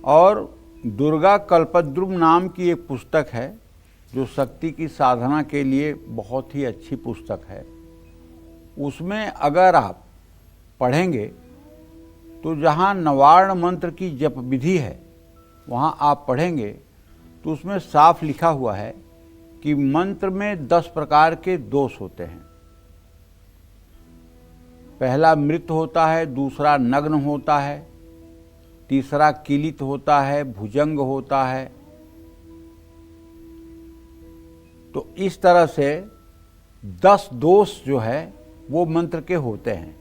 और दुर्गा कल्पद्रुम नाम की एक पुस्तक है जो शक्ति की साधना के लिए बहुत ही अच्छी पुस्तक है। उसमें अगर आप पढ़ेंगे तो जहाँ नवार्ण मंत्र की जप विधि है वहाँ आप पढ़ेंगे तो उसमें साफ लिखा हुआ है कि मंत्र में 10 प्रकार के दोष होते हैं। पहला मृत होता है, दूसरा नग्न होता है, तीसरा किलित होता है, भुजंग होता है। तो इस तरह से 10 दोष जो है वो मंत्र के होते हैं,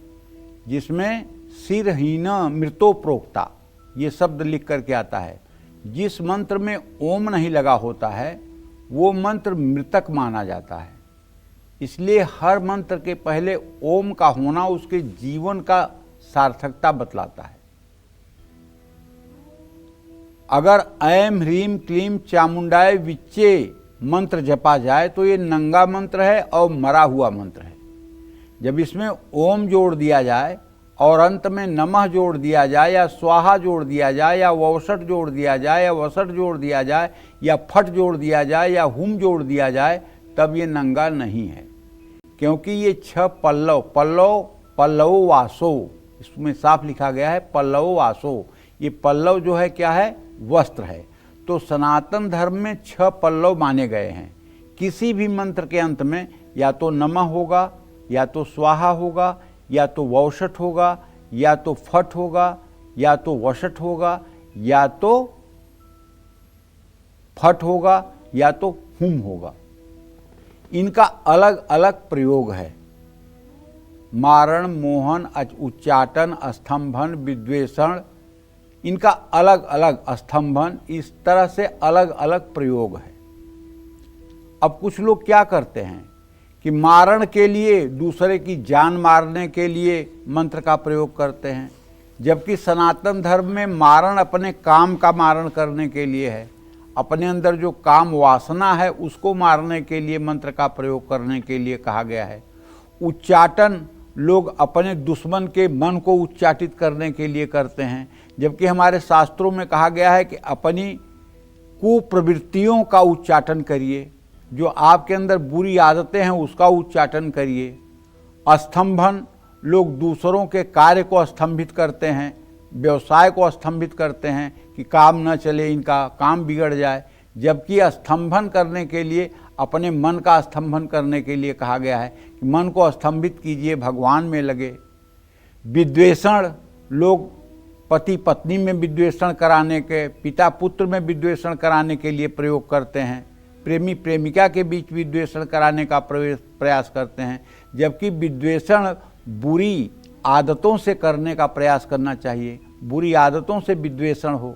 जिसमें सिरहीन मृतो प्रोक्ता ये शब्द लिख करके आता है। जिस मंत्र में ओम नहीं लगा होता है वो मंत्र मृतक माना जाता है। इसलिए हर मंत्र के पहले ओम का होना उसके जीवन का सार्थकता बतलाता है। अगर ऐम ह्रीम क्लीम चामुंडाय विच्चे मंत्र जपा जाए तो ये नंगा मंत्र है और मरा हुआ मंत्र है। जब इसमें ओम जोड़ दिया जाए और अंत में नमः जोड़ दिया जाए या स्वाहा जोड़ दिया जाए या वौषट जोड़ दिया जाए या वसट जोड़ दिया जाए या फट जोड़ दिया जाए या हुम जोड़ दिया जाए, तब ये नंगा नहीं है। क्योंकि ये 6 पल्लव, पल्लव वासो, इसमें साफ लिखा गया है पल्लव वासो। ये पल्लव जो है क्या है? वस्त्र है। तो सनातन धर्म में 6 पल्लव माने गए हैं। किसी भी मंत्र के अंत में या तो नमः होगा, या तो स्वाहा होगा, या तो वौषट होगा, या तो फट होगा, या तो वषट होगा, या तो फट होगा, या तो हुम होगा। इनका अलग अलग प्रयोग है। मारण, मोहन, उच्चाटन, स्तंभन, विद्वेषण, इनका अलग अलग, स्तंभन, इस तरह से अलग अलग प्रयोग है। अब कुछ लोग क्या करते हैं कि मारण के लिए, दूसरे की जान मारने के लिए मंत्र का प्रयोग करते हैं, जबकि सनातन धर्म में मारण अपने काम का मारण करने के लिए है। अपने अंदर जो काम वासना है उसको मारने के लिए मंत्र का प्रयोग करने के लिए कहा गया है। उच्चाटन लोग अपने दुश्मन के मन को उच्चाटित करने के लिए करते हैं, जबकि हमारे शास्त्रों में कहा गया है कि अपनी कुप्रवृत्तियों का उच्चाटन करिए, जो आपके अंदर बुरी आदतें हैं उसका उच्चाटन करिए। स्तंभन लोग दूसरों के कार्य को स्तंभित करते हैं, व्यवसाय को स्तंभित करते हैं कि काम न चले, इनका काम बिगड़ जाए, जबकि स्तंभन करने के लिए, अपने मन का स्तंभन करने के लिए कहा गया है कि मन को स्तंभित कीजिए, भगवान में लगे। विद्वेषण लोग पति पत्नी में विद्वेषण कराने के, पिता पुत्र में विद्वेषण कराने के लिए प्रयोग करते हैं। प्रेमी प्रेमिका के बीच विद्वेषण कराने का प्रयास करते हैं, जबकि विद्वेषण बुरी आदतों से करने का प्रयास करना चाहिए। बुरी आदतों से विद्वेषण हो।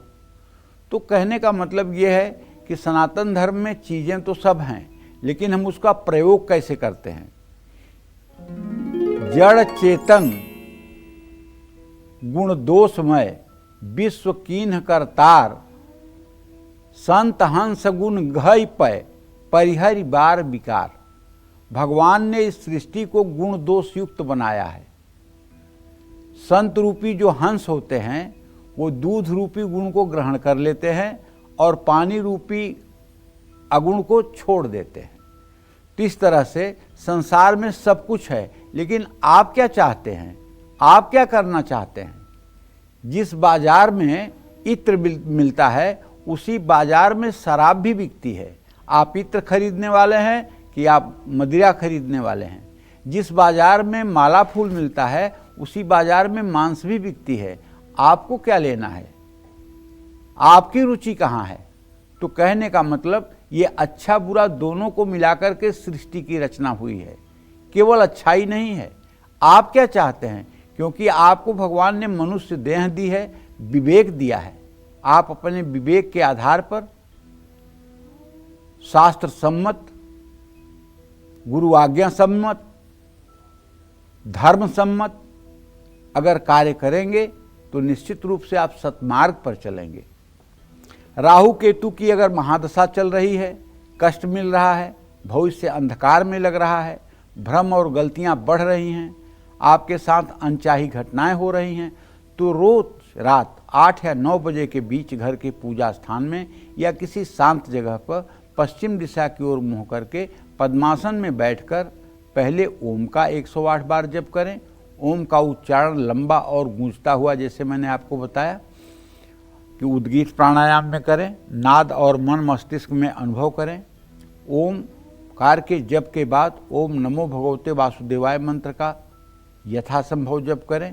तो कहने का मतलब ये है कि सनातन धर्म में चीज़ें तो सब हैं, लेकिन हम उसका प्रयोग कैसे करते हैं। जड़ चेतन गुण दोषमय विश्व कीन्ह करतार, संत हंस गुण घय पय परिहरि बार विकार। भगवान ने इस सृष्टि को गुण दोष युक्त बनाया है। संत रूपी जो हंस होते हैं वो दूध रूपी गुण को ग्रहण कर लेते हैं और पानी रूपी अगुण को छोड़ देते हैं। तो इस तरह से संसार में सब कुछ है, लेकिन आप क्या चाहते हैं, आप क्या करना चाहते हैं। जिस बाजार में इत्र मिलता है उसी बाजार में शराब भी बिकती है। आप इत्र खरीदने वाले हैं कि आप मदिरा खरीदने वाले हैं। जिस बाजार में माला फूल मिलता है उसी बाजार में मांस भी बिकती है। आपको क्या लेना है, आपकी रुचि कहाँ है। तो कहने का मतलब ये अच्छा बुरा दोनों को मिलाकर के सृष्टि की रचना हुई है, केवल अच्छाई नहीं है। आप क्या चाहते हैं, क्योंकि आपको भगवान ने मनुष्य देह दी है, विवेक दिया है। आप अपने विवेक के आधार पर शास्त्र सम्मत, गुरु आज्ञा सम्मत, धर्म सम्मत अगर कार्य करेंगे तो निश्चित रूप से आप सतमार्ग पर चलेंगे। राहु केतु की अगर महादशा चल रही है, कष्ट मिल रहा है, भविष्य अंधकार में लग रहा है, भ्रम और गलतियां बढ़ रही हैं, आपके साथ अनचाही घटनाएं हो रही हैं, तो रोज रात 8 या 9 बजे के बीच घर के पूजा स्थान में या किसी शांत जगह पर पश्चिम दिशा की ओर मुँह करके पद्मासन में बैठकर पहले ओम का 108 बार जप करें। ओम का उच्चारण लंबा और गूंजता हुआ, जैसे मैंने आपको बताया कि उद्गीत प्राणायाम में करें। नाद और मन मस्तिष्क में अनुभव करें। ओम कार के जप के बाद ओम नमो भगवते वासुदेवाय मंत्र का यथासंभव जप करें।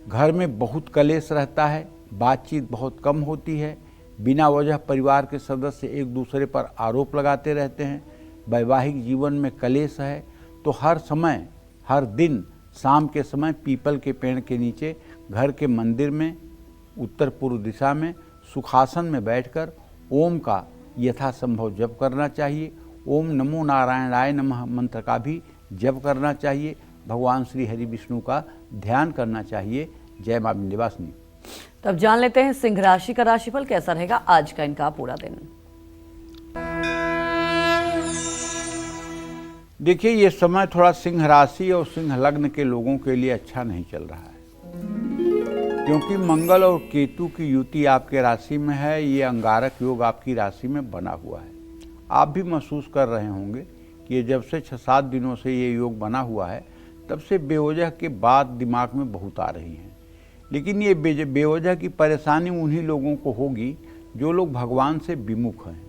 घर में बहुत कलेश रहता है, बातचीत बहुत कम होती है, बिना वजह परिवार के सदस्य एक दूसरे पर आरोप लगाते रहते हैं, वैवाहिक जीवन में कलेश है, तो हर समय हर दिन शाम के समय पीपल के पेड़ के नीचे घर के मंदिर में उत्तर पूर्व दिशा में सुखासन में बैठकर ओम का यथासंभव जप करना चाहिए। ओम नमो नारायणाय नमः मंत्र का भी जप करना चाहिए। भगवान श्री हरि विष्णु का ध्यान करना चाहिए। जय मां विंध्यवासिनी। तब जान लेते हैं सिंह राशि का राशिफल कैसा रहेगा आज का इनका पूरा दिन। देखिए, ये समय थोड़ा सिंह राशि और सिंह लग्न के लोगों के लिए अच्छा नहीं चल रहा है, क्योंकि मंगल और केतु की युति आपके राशि में है। ये अंगारक योग आपकी राशि में बना हुआ है। आप भी महसूस कर रहे होंगे कि ये जब से 6-7 दिनों से ये योग बना हुआ है तब से बेवजह के बात दिमाग में बहुत आ रही हैं। लेकिन ये बेवजह की परेशानी उन्हीं लोगों को होगी जो लोग भगवान से विमुख हैं।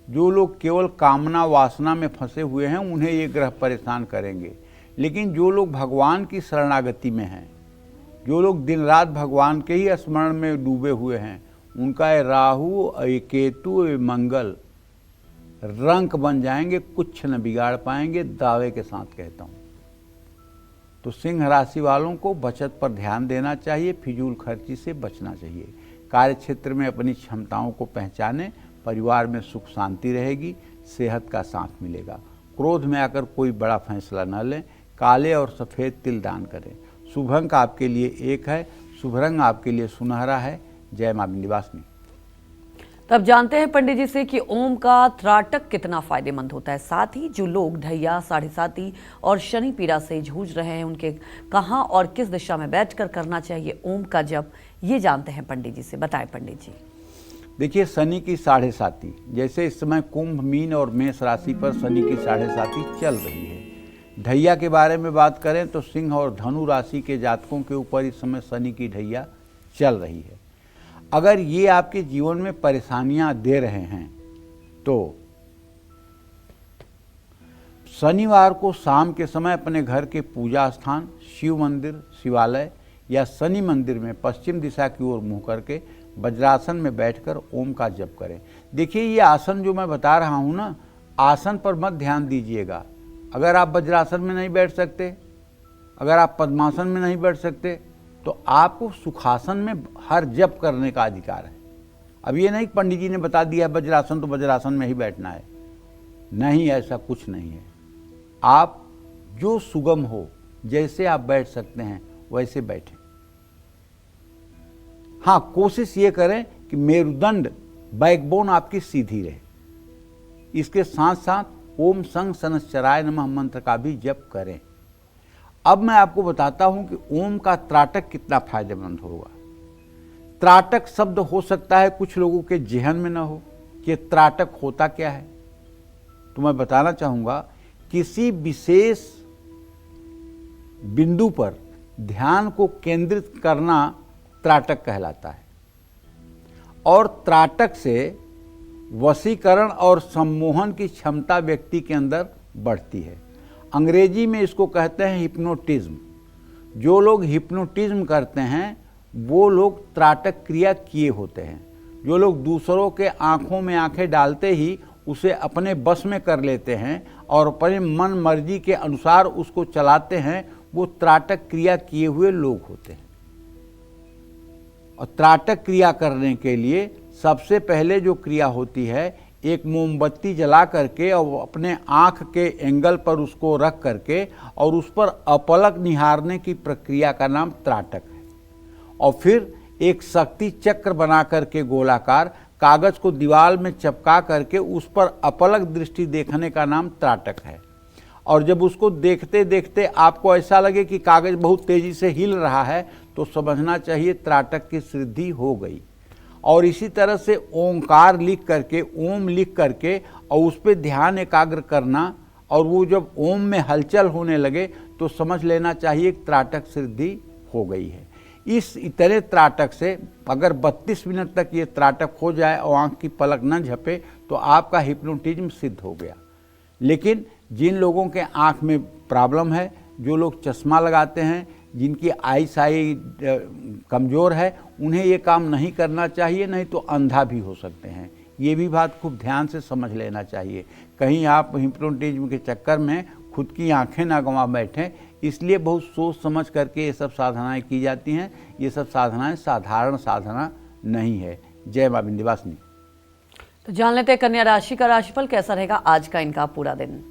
जो लोग केवल कामना वासना में फंसे हुए हैं उन्हें ये ग्रह परेशान करेंगे। लेकिन जो लोग भगवान की शरणागति में हैं, जो लोग दिन रात भगवान के ही स्मरण में डूबे हुए हैं, उनका ये राहु, ये केतु, ये मंगल रंक बन जाएंगे, कुछ न बिगाड़ पाएंगे, दावे के साथ कहता हूँ। तो सिंह राशि वालों को बचत पर ध्यान देना चाहिए, फिजूल खर्ची से बचना चाहिए। कार्य क्षेत्र में अपनी क्षमताओं को पहचानें, परिवार में सुख शांति रहेगी, सेहत का साथ मिलेगा। क्रोध में आकर कोई बड़ा फैसला न लें। काले और सफ़ेद तिल दान करें। शुभ अंक आपके लिए 1 है, शुभ रंग आपके लिए सुनहरा है। जय मां विंध्यवासिनी। तब जानते हैं पंडित जी से कि ओम का त्राटक कितना फायदेमंद होता है। साथ ही जो लोग ढैया, साढ़े साती और शनि पीड़ा से जूझ रहे हैं उनके कहाँ और किस दिशा में बैठकर करना चाहिए ओम का जप, ये जानते हैं पंडित जी से। बताएं पंडित जी। देखिए, शनि की साढ़े साती, जैसे इस समय कुंभ, मीन और मेष राशि पर शनि की साढ़े साती चल रही है। ढैया के बारे में बात करें तो सिंह और धनु राशि के जातकों के ऊपर इस समय शनि की ढैया चल रही है। अगर ये आपके जीवन में परेशानियां दे रहे हैं तो शनिवार को शाम के समय अपने घर के पूजा स्थान, शिव मंदिर, शिवालय या शनि मंदिर में पश्चिम दिशा की ओर मुँह करके वज्रासन में बैठकर ओम का जप करें। देखिए, ये आसन जो मैं बता रहा हूँ ना, आसन पर मत ध्यान दीजिएगा। अगर आप वज्रासन में नहीं बैठ सकते, अगर आप पद्मासन में नहीं बैठ सकते, तो आपको सुखासन में हर जप करने का अधिकार है। अब ये नहीं पंडित जी ने बता दिया वज्रासन तो वज्रासन में ही बैठना है, नहीं, ऐसा कुछ नहीं है। आप जो सुगम हो जैसे आप बैठ सकते हैं वैसे बैठें। हाँ, कोशिश ये करें कि मेरुदंड, बैकबोन आपकी सीधी रहे। इसके साथ साथ ओम संग सनश्चराय नमः मंत्र का भी जप करें। अब मैं आपको बताता हूं कि ओम का त्राटक कितना फायदेमंद होगा। त्राटक शब्द हो सकता है कुछ लोगों के जेहन में न हो कि त्राटक होता क्या है, तो मैं बताना चाहूंगा, किसी विशेष बिंदु पर ध्यान को केंद्रित करना त्राटक कहलाता है। और त्राटक से वशीकरण और सम्मोहन की क्षमता व्यक्ति के अंदर बढ़ती है। अंग्रेजी में इसको कहते हैं हिप्नोटिज्म। जो लोग हिप्नोटिज्म करते हैं वो लोग त्राटक क्रिया किए होते हैं। जो लोग दूसरों के आंखों में आंखें डालते ही उसे अपने बस में कर लेते हैं और अपने मन मर्जी के अनुसार उसको चलाते हैं, वो त्राटक क्रिया किए हुए लोग होते हैं। और त्राटक क्रिया करने के लिए सबसे पहले जो क्रिया होती है, एक मोमबत्ती जला करके और अपने आँख के एंगल पर उसको रख करके और उस पर अपलक निहारने की प्रक्रिया का नाम त्राटक है। और फिर एक शक्ति चक्र बना करके गोलाकार कागज को दीवार में चिपका करके उस पर अपलक दृष्टि देखने का नाम त्राटक है। और जब उसको देखते देखते आपको ऐसा लगे कि कागज बहुत तेजी से हिल रहा है तो समझना चाहिए त्राटक की सिद्धि हो गई। और इसी तरह से ओंकार लिख करके, ओम लिख करके और उस पर ध्यान एकाग्र करना, और वो जब ओम में हलचल होने लगे तो समझ लेना चाहिए कि त्राटक सिद्धि हो गई है। इस इतने त्राटक से अगर 32 मिनट तक ये त्राटक हो जाए और आँख की पलक न झपे तो आपका हिप्नोटिज्म सिद्ध हो गया। लेकिन जिन लोगों के आँख में प्रॉब्लम है, जो लोग चश्मा लगाते हैं, जिनकी आई साई कमज़ोर है, उन्हें ये काम नहीं करना चाहिए, नहीं तो अंधा भी हो सकते हैं। ये भी बात खूब ध्यान से समझ लेना चाहिए। कहीं आप हिप्नोटिज्म के चक्कर में खुद की आंखें ना गंवा बैठें। इसलिए बहुत सोच समझ करके ये सब साधनाएं की जाती हैं। ये सब साधनाएं साधारण साधना नहीं है। जय मां विंध्यवासिनी। तो जान लेते हैं कन्या राशि का राशिफल कैसा रहेगा आज का इनका पूरा दिन।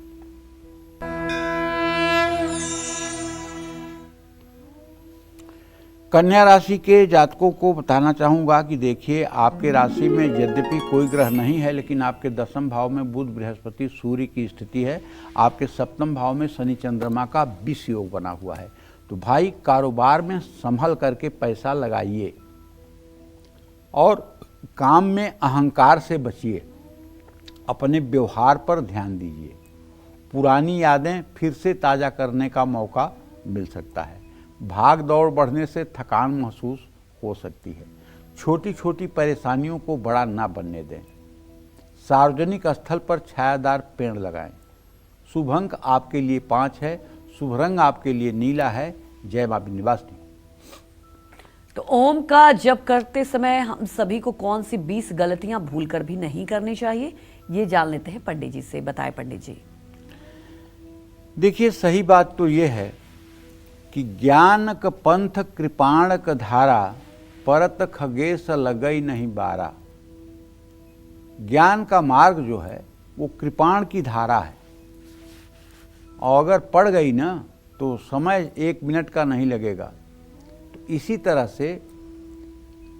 कन्या राशि के जातकों को बताना चाहूँगा कि देखिए, आपके राशि में यद्यपि कोई ग्रह नहीं है, लेकिन आपके 10वें भाव में बुध बृहस्पति सूर्य की स्थिति है। आपके 7वें भाव में शनि चंद्रमा का विष योग बना हुआ है। तो भाई, कारोबार में संभल करके पैसा लगाइए और काम में अहंकार से बचिए। अपने व्यवहार पर ध्यान दीजिए। पुरानी यादें फिर से ताज़ा करने का मौका मिल सकता है। भाग दौड़ बढ़ने से थकान महसूस हो सकती है। छोटी छोटी परेशानियों को बड़ा ना बनने दें। सार्वजनिक स्थल पर छायादार पेड़ लगाएं। शुभ अंक आपके लिए 5 है। शुभ रंग आपके लिए नीला है। जय मां विंध्यवासिनी। तो ओम का जप करते समय हम सभी को कौन सी 20 गलतियां भूलकर भी नहीं करनी चाहिए, ये जान लेते हैं पंडित जी से। बताएं पंडित जी। देखिए, सही बात तो ये है कि ज्ञानक पंथ कृपाणक धारा, परत खगेश लगई नहीं बारा। ज्ञान का मार्ग जो है वो कृपाण की धारा है, और अगर पड़ गई ना तो समय 1 मिनट का नहीं लगेगा। तो इसी तरह से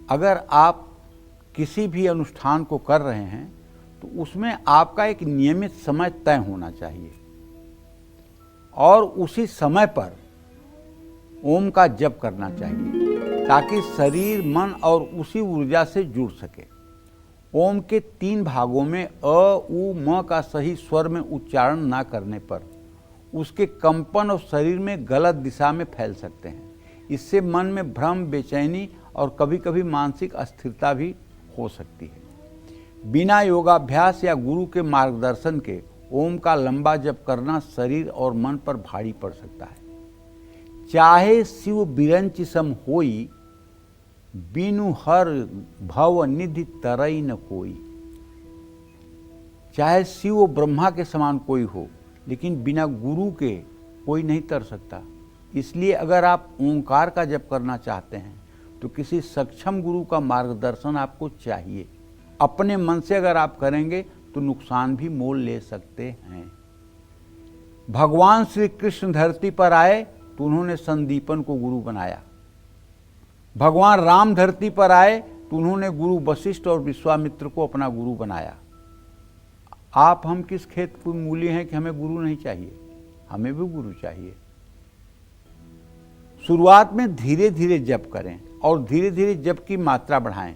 अगर आप किसी भी अनुष्ठान को कर रहे हैं तो उसमें आपका एक नियमित समय तय होना चाहिए, और उसी समय पर ओम का जप करना चाहिए ताकि शरीर, मन और उसी ऊर्जा से जुड़ सके। ओम के 3 भागों में अ, उ, म का सही स्वर में उच्चारण ना करने पर उसके कंपन और शरीर में गलत दिशा में फैल सकते हैं। इससे मन में भ्रम, बेचैनी और कभी कभी मानसिक अस्थिरता भी हो सकती है। बिना योगाभ्यास या गुरु के मार्गदर्शन के ओम का लंबा जप करना शरीर और मन पर भारी पड़ सकता है। चाहे शिव बिरंच सम होई, बिनु हर भव निधि तरई न कोई। चाहे शिव ब्रह्मा के समान कोई हो, लेकिन बिना गुरु के कोई नहीं तर सकता। इसलिए अगर आप ओंकार का जप करना चाहते हैं तो किसी सक्षम गुरु का मार्गदर्शन आपको चाहिए। अपने मन से अगर आप करेंगे तो नुकसान भी मोल ले सकते हैं। भगवान श्री कृष्ण धरती पर आए तो उन्होंने संदीपन को गुरु बनाया। भगवान राम धरती पर आए तो उन्होंने गुरु वशिष्ठ और विश्वामित्र को अपना गुरु बनाया। आप हम किस खेत की मूली हैं कि हमें गुरु नहीं चाहिए? हमें भी गुरु चाहिए। शुरुआत में धीरे धीरे जप करें और धीरे धीरे जप की मात्रा बढ़ाएं।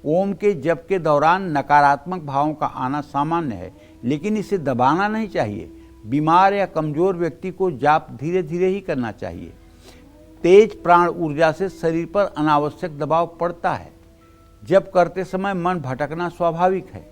ओम के जप के दौरान नकारात्मक भावों का आना सामान्य है, लेकिन इसे दबाना नहीं चाहिए। बीमार या कमजोर व्यक्ति को जाप धीरे धीरे ही करना चाहिए। तेज प्राण ऊर्जा से शरीर पर अनावश्यक दबाव पड़ता है। जप करते समय मन भटकना स्वाभाविक है।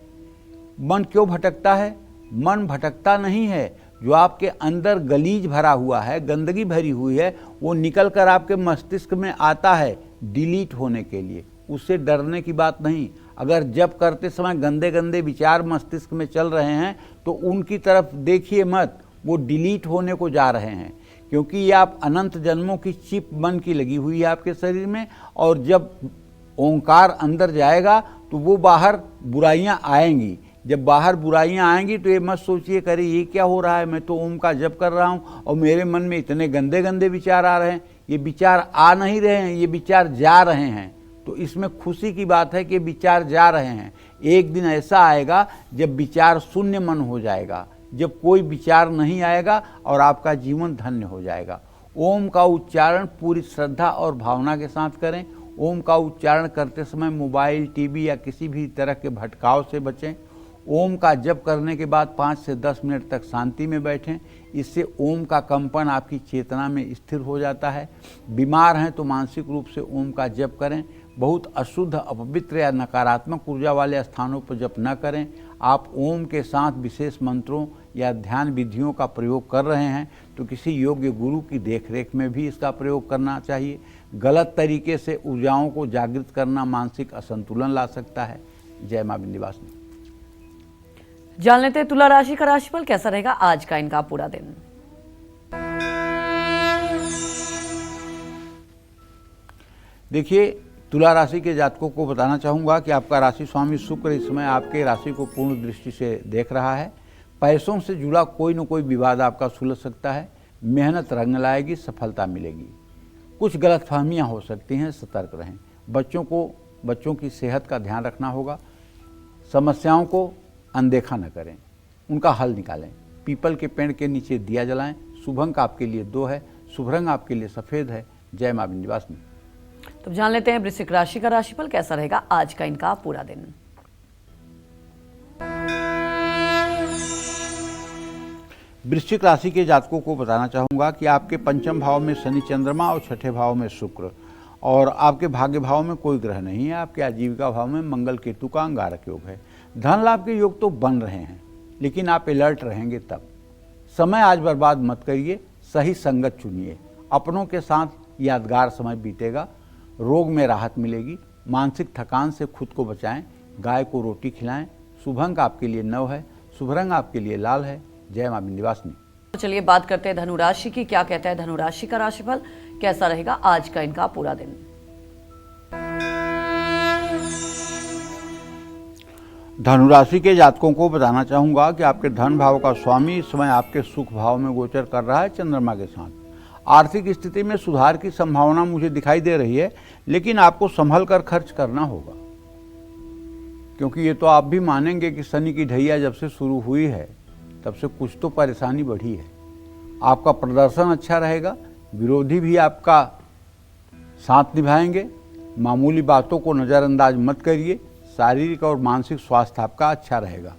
मन क्यों भटकता है? मन भटकता नहीं है, जो आपके अंदर गलीज भरा हुआ है, गंदगी भरी हुई है, वो निकल कर आपके मस्तिष्क में आता है डिलीट होने के लिए। उससे डरने की बात नहीं। अगर जप करते समय गंदे गंदे विचार मस्तिष्क में चल रहे हैं तो उनकी तरफ देखिए मत, वो डिलीट होने को जा रहे हैं, क्योंकि ये आप अनंत जन्मों की चिप मन की लगी हुई है आपके शरीर में। और जब ओंकार अंदर जाएगा तो वो बाहर बुराइयां आएंगी। जब बाहर बुराइयां आएंगी तो ये मत सोचिए करे ये क्या हो रहा है, मैं तो ओम का जप कर रहा हूँ और मेरे मन में इतने गंदे गंदे विचार आ रहे हैं। ये विचार आ नहीं रहे हैं, ये विचार जा रहे हैं। तो इसमें खुशी की बात है कि विचार जा रहे हैं। एक दिन ऐसा आएगा जब विचार शून्य मन हो जाएगा, जब कोई विचार नहीं आएगा और आपका जीवन धन्य हो जाएगा। ओम का उच्चारण पूरी श्रद्धा और भावना के साथ करें। ओम का उच्चारण करते समय मोबाइल, टीवी या किसी भी तरह के भटकाव से बचें। ओम का जप करने के बाद 5 से 10 मिनट तक शांति में बैठें। इससे ओम का कंपन आपकी चेतना में स्थिर हो जाता है। बीमार हैं तो मानसिक रूप से ओम का जप करें। बहुत अशुद्ध, अपवित्र या नकारात्मक ऊर्जा वाले स्थानों पर जप न करें। आप ओम के साथ विशेष मंत्रों या ध्यान विधियों का प्रयोग कर रहे हैं तो किसी योग्य गुरु की देखरेख में भी इसका प्रयोग करना चाहिए। गलत तरीके से ऊर्जाओं को जागृत करना मानसिक असंतुलन ला सकता है। जय मां विंध्यवासिनी। जान लेते हैं तुला राशि का राशिफल कैसा रहेगा आज का इनका पूरा दिन। देखिए, तुला राशि के जातकों को बताना चाहूँगा कि आपका राशि स्वामी शुक्र इस समय आपके राशि को पूर्ण दृष्टि से देख रहा है। पैसों से जुड़ा कोई न कोई विवाद आपका सुलझ सकता है। मेहनत रंग लाएगी, सफलता मिलेगी। कुछ गलतफहमियां हो सकती हैं, सतर्क रहें। बच्चों की सेहत का ध्यान रखना होगा। समस्याओं को अनदेखा न करें, उनका हल निकालें। पीपल के पेड़ के नीचे दिया जलाएं। शुभ अंक आपके लिए 2 है। शुभ रंग आपके लिए सफ़ेद है। जय मां विंध्यवासिनी। तो जान लेते हैं वृश्चिक राशि का राशिफल कैसा रहेगा आज का इनका पूरा दिन। वृश्चिक राशि के जातकों को बताना चाहूँगा कि आपके पंचम भाव में शनि चंद्रमा और छठे भाव में शुक्र, और आपके भाग्य भाव में कोई ग्रह नहीं है। आपके आजीविका भाव में मंगल केतु का अंगारक योग है। धन लाभ के योग तो बन रहे हैं, लेकिन आप अलर्ट रहेंगे तब। समय आज बर्बाद मत करिए, सही संगत चुनिए। अपनों के साथ यादगार समय बीतेगा। रोग में राहत मिलेगी। मानसिक थकान से खुद को बचाएं। गाय को रोटी खिलाएं। शुभ अंक आपके लिए 9 है। शुभ रंग आपके लिए लाल है। जय मां विंध्यवासिनी। तो चलिए बात करते हैं धनु राशि की। क्या कहता है धनु राशि का राशिफल कैसा रहेगा आज का इनका पूरा दिन। धनु राशि के जातकों को बताना चाहूँगा कि आपके धन भाव का स्वामी इस समय आपके सुख भाव में गोचर कर रहा है चंद्रमा के साथ। आर्थिक स्थिति में सुधार की संभावना मुझे दिखाई दे रही है, लेकिन आपको संभल कर खर्च करना होगा, क्योंकि ये तो आप भी मानेंगे कि शनि की ढैया जब से शुरू हुई है तब से कुछ तो परेशानी बढ़ी है। आपका प्रदर्शन अच्छा रहेगा। विरोधी भी आपका साथ निभाएंगे। मामूली बातों को नज़रअंदाज मत करिए। शारीरिक और मानसिक स्वास्थ्य आपका अच्छा रहेगा।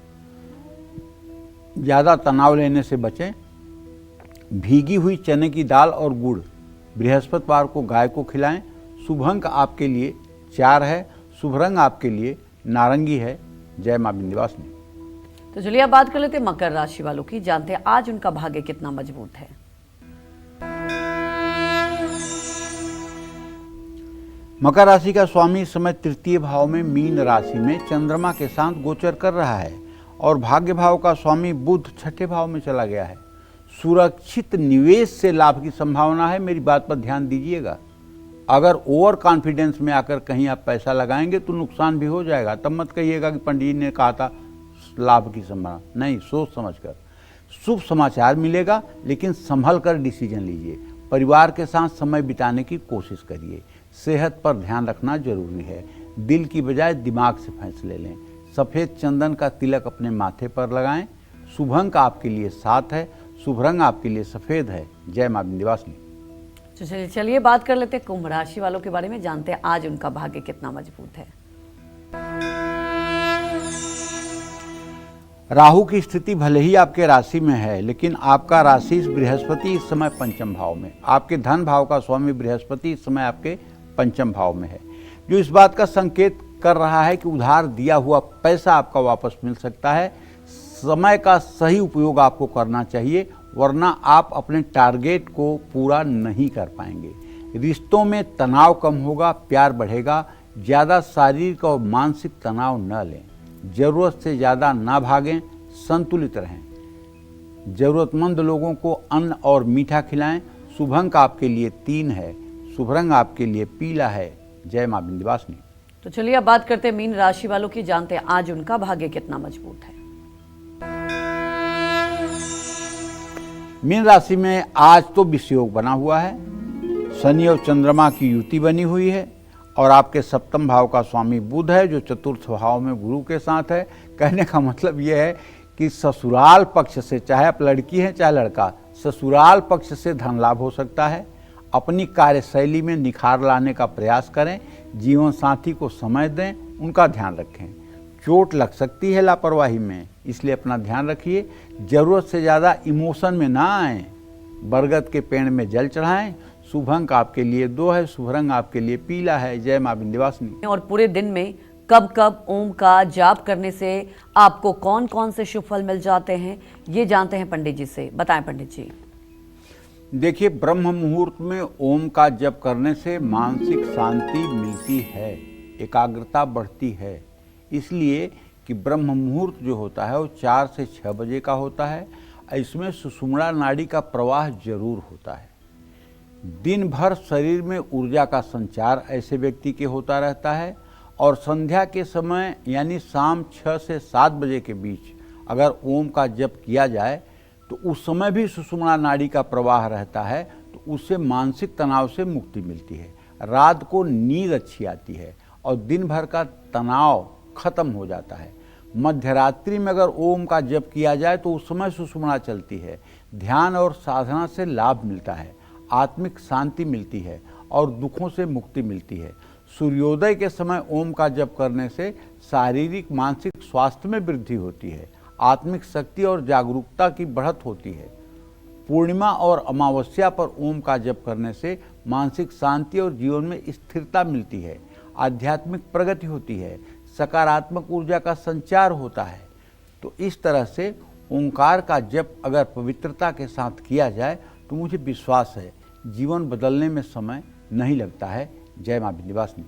ज़्यादा तनाव लेने से बचें। भीगी हुई चने की दाल और गुड़ बृहस्पतिवार को गाय को खिलाएं। शुभ अंक आपके लिए 4 है। शुभ रंग आपके लिए नारंगी है। जय मां विंध्यवासिनी। तो चलिए अब बात कर लेते हैं मकर राशि वालों की। जानते हैं आज उनका भाग्य कितना मजबूत है। मकर राशि का स्वामी इस समय तृतीय भाव में मीन राशि में चंद्रमा के साथ गोचर कर रहा है, और भाग्य भाव का स्वामी बुध छठे भाव में चला गया है। सुरक्षित निवेश से लाभ की संभावना है। मेरी बात पर ध्यान दीजिएगा। अगर ओवर कॉन्फिडेंस में आकर कहीं आप पैसा लगाएंगे तो नुकसान भी हो जाएगा। तब मत कहिएगा कि पंडित ने कहा था लाभ की संभावना नहीं। सोच समझकर शुभ समाचार मिलेगा, लेकिन संभल कर डिसीजन लीजिए। परिवार के साथ समय बिताने की कोशिश करिए। सेहत पर ध्यान रखना जरूरी है। दिल की बजाय दिमाग से फैसले लें। सफ़ेद चंदन का तिलक अपने माथे पर लगाएं। शुभ अंक आपके लिए 7 है। शुभ रंग आपके लिए सफ़ेद है। जय मां विंध्यवासिनी। तो चलिए बात कर लेते हैं कुंभ राशि वालों के बारे में, जानते हैं आज उनका भाग्य कितना मजबूत है। राहु की स्थिति भले ही आपके राशि में है, लेकिन आपका राशि बृहस्पति इस समय पंचम भाव में, आपके धन भाव का स्वामी बृहस्पति इस समय आपके पंचम भाव में है, जो इस बात का संकेत कर रहा है कि उधार दिया हुआ पैसा आपका वापस मिल सकता है। समय का सही उपयोग आपको करना चाहिए, वरना आप अपने टारगेट को पूरा नहीं कर पाएंगे। रिश्तों में तनाव कम होगा, प्यार बढ़ेगा। ज़्यादा शारीरिक और मानसिक तनाव न लें। ज़रूरत से ज़्यादा ना भागें, संतुलित रहें। ज़रूरतमंद लोगों को अन्न और मीठा खिलाएं। शुभ अंक आपके लिए 3 है। शुभ रंग आपके लिए पीला है। जय मां विंध्यवासिनी। तो चलिए अब बात करते हैं मीन राशि वालों की, जानते हैं आज उनका भाग्य कितना मजबूत है। मीन राशि में आज तो विषयोग बना हुआ है। शनि और चंद्रमा की युति बनी हुई है और आपके सप्तम भाव का स्वामी बुध है, जो चतुर्थ भाव में गुरु के साथ है। कहने का मतलब यह है कि ससुराल पक्ष से, चाहे आप लड़की हैं चाहे लड़का, ससुराल पक्ष से धन लाभ हो सकता है। अपनी कार्यशैली में निखार लाने का प्रयास करें। जीवन साथी को समय दें, उनका ध्यान रखें। चोट लग सकती है लापरवाही में, इसलिए अपना ध्यान रखिए। ज़रूरत से ज़्यादा इमोशन में ना आएँ। बरगद के पेड़ में जल चढ़ाएं। शुभ अंक आपके लिए 2 है। शुभ रंग आपके लिए पीला है। जय मां विंध्यवासिनी। और पूरे दिन में कब कब ओम का जाप करने से आपको कौन कौन से शुभ फल मिल जाते हैं, ये जानते हैं पंडित जी से। बताएं पंडित जी। देखिए, ब्रह्म मुहूर्त में ओम का जप करने से मानसिक शांति मिलती है, एकाग्रता बढ़ती है। इसलिए कि ब्रह्म मुहूर्त जो होता है वो 4 से 6 बजे का होता है। इसमें सुषुम्ना नाड़ी का प्रवाह जरूर होता है। दिन भर शरीर में ऊर्जा का संचार ऐसे व्यक्ति के होता रहता है और संध्या के समय यानी शाम 6 से 7 बजे के बीच अगर ओम का जप किया जाए तो उस समय भी सुषुम्ना नाड़ी का प्रवाह रहता है, तो उससे मानसिक तनाव से मुक्ति मिलती है। रात को नींद अच्छी आती है और दिन भर का तनाव खत्म हो जाता है। मध्यरात्रि में अगर ओम का जप किया जाए तो उस समय सुषुम्ना चलती है। ध्यान और साधना से लाभ मिलता है, आत्मिक शांति मिलती है और दुखों से मुक्ति मिलती है। सूर्योदय के समय ओम का जप करने से शारीरिक मानसिक स्वास्थ्य में वृद्धि होती है, आत्मिक शक्ति और जागरूकता की बढ़त होती है। पूर्णिमा और अमावस्या पर ओम का जप करने से मानसिक शांति और जीवन में स्थिरता मिलती है, आध्यात्मिक प्रगति होती है, सकारात्मक ऊर्जा का संचार होता है। तो इस तरह से ओंकार का जप अगर पवित्रता के साथ किया जाए तो मुझे विश्वास है जीवन बदलने में समय नहीं लगता है। जय मां विंध्यवासिनी।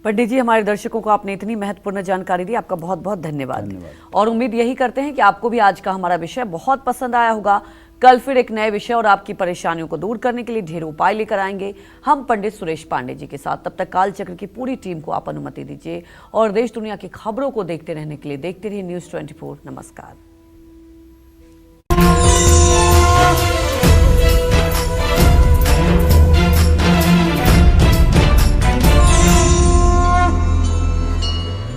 पंडित जी, हमारे दर्शकों को आपने इतनी महत्वपूर्ण जानकारी दी, आपका बहुत बहुत धन्यवाद। और उम्मीद यही करते हैं कि आपको भी आज का हमारा विषय बहुत पसंद आया होगा। कल फिर एक नए विषय और आपकी परेशानियों को दूर करने के लिए ढेर उपाय लेकर आएंगे हम पंडित सुरेश पांडे जी के साथ। तब तक कालचक्र की पूरी टीम को आप अनुमति दीजिए और देश दुनिया की खबरों को देखते रहने के लिए देखते रहिए न्यूज़ 24। नमस्कार।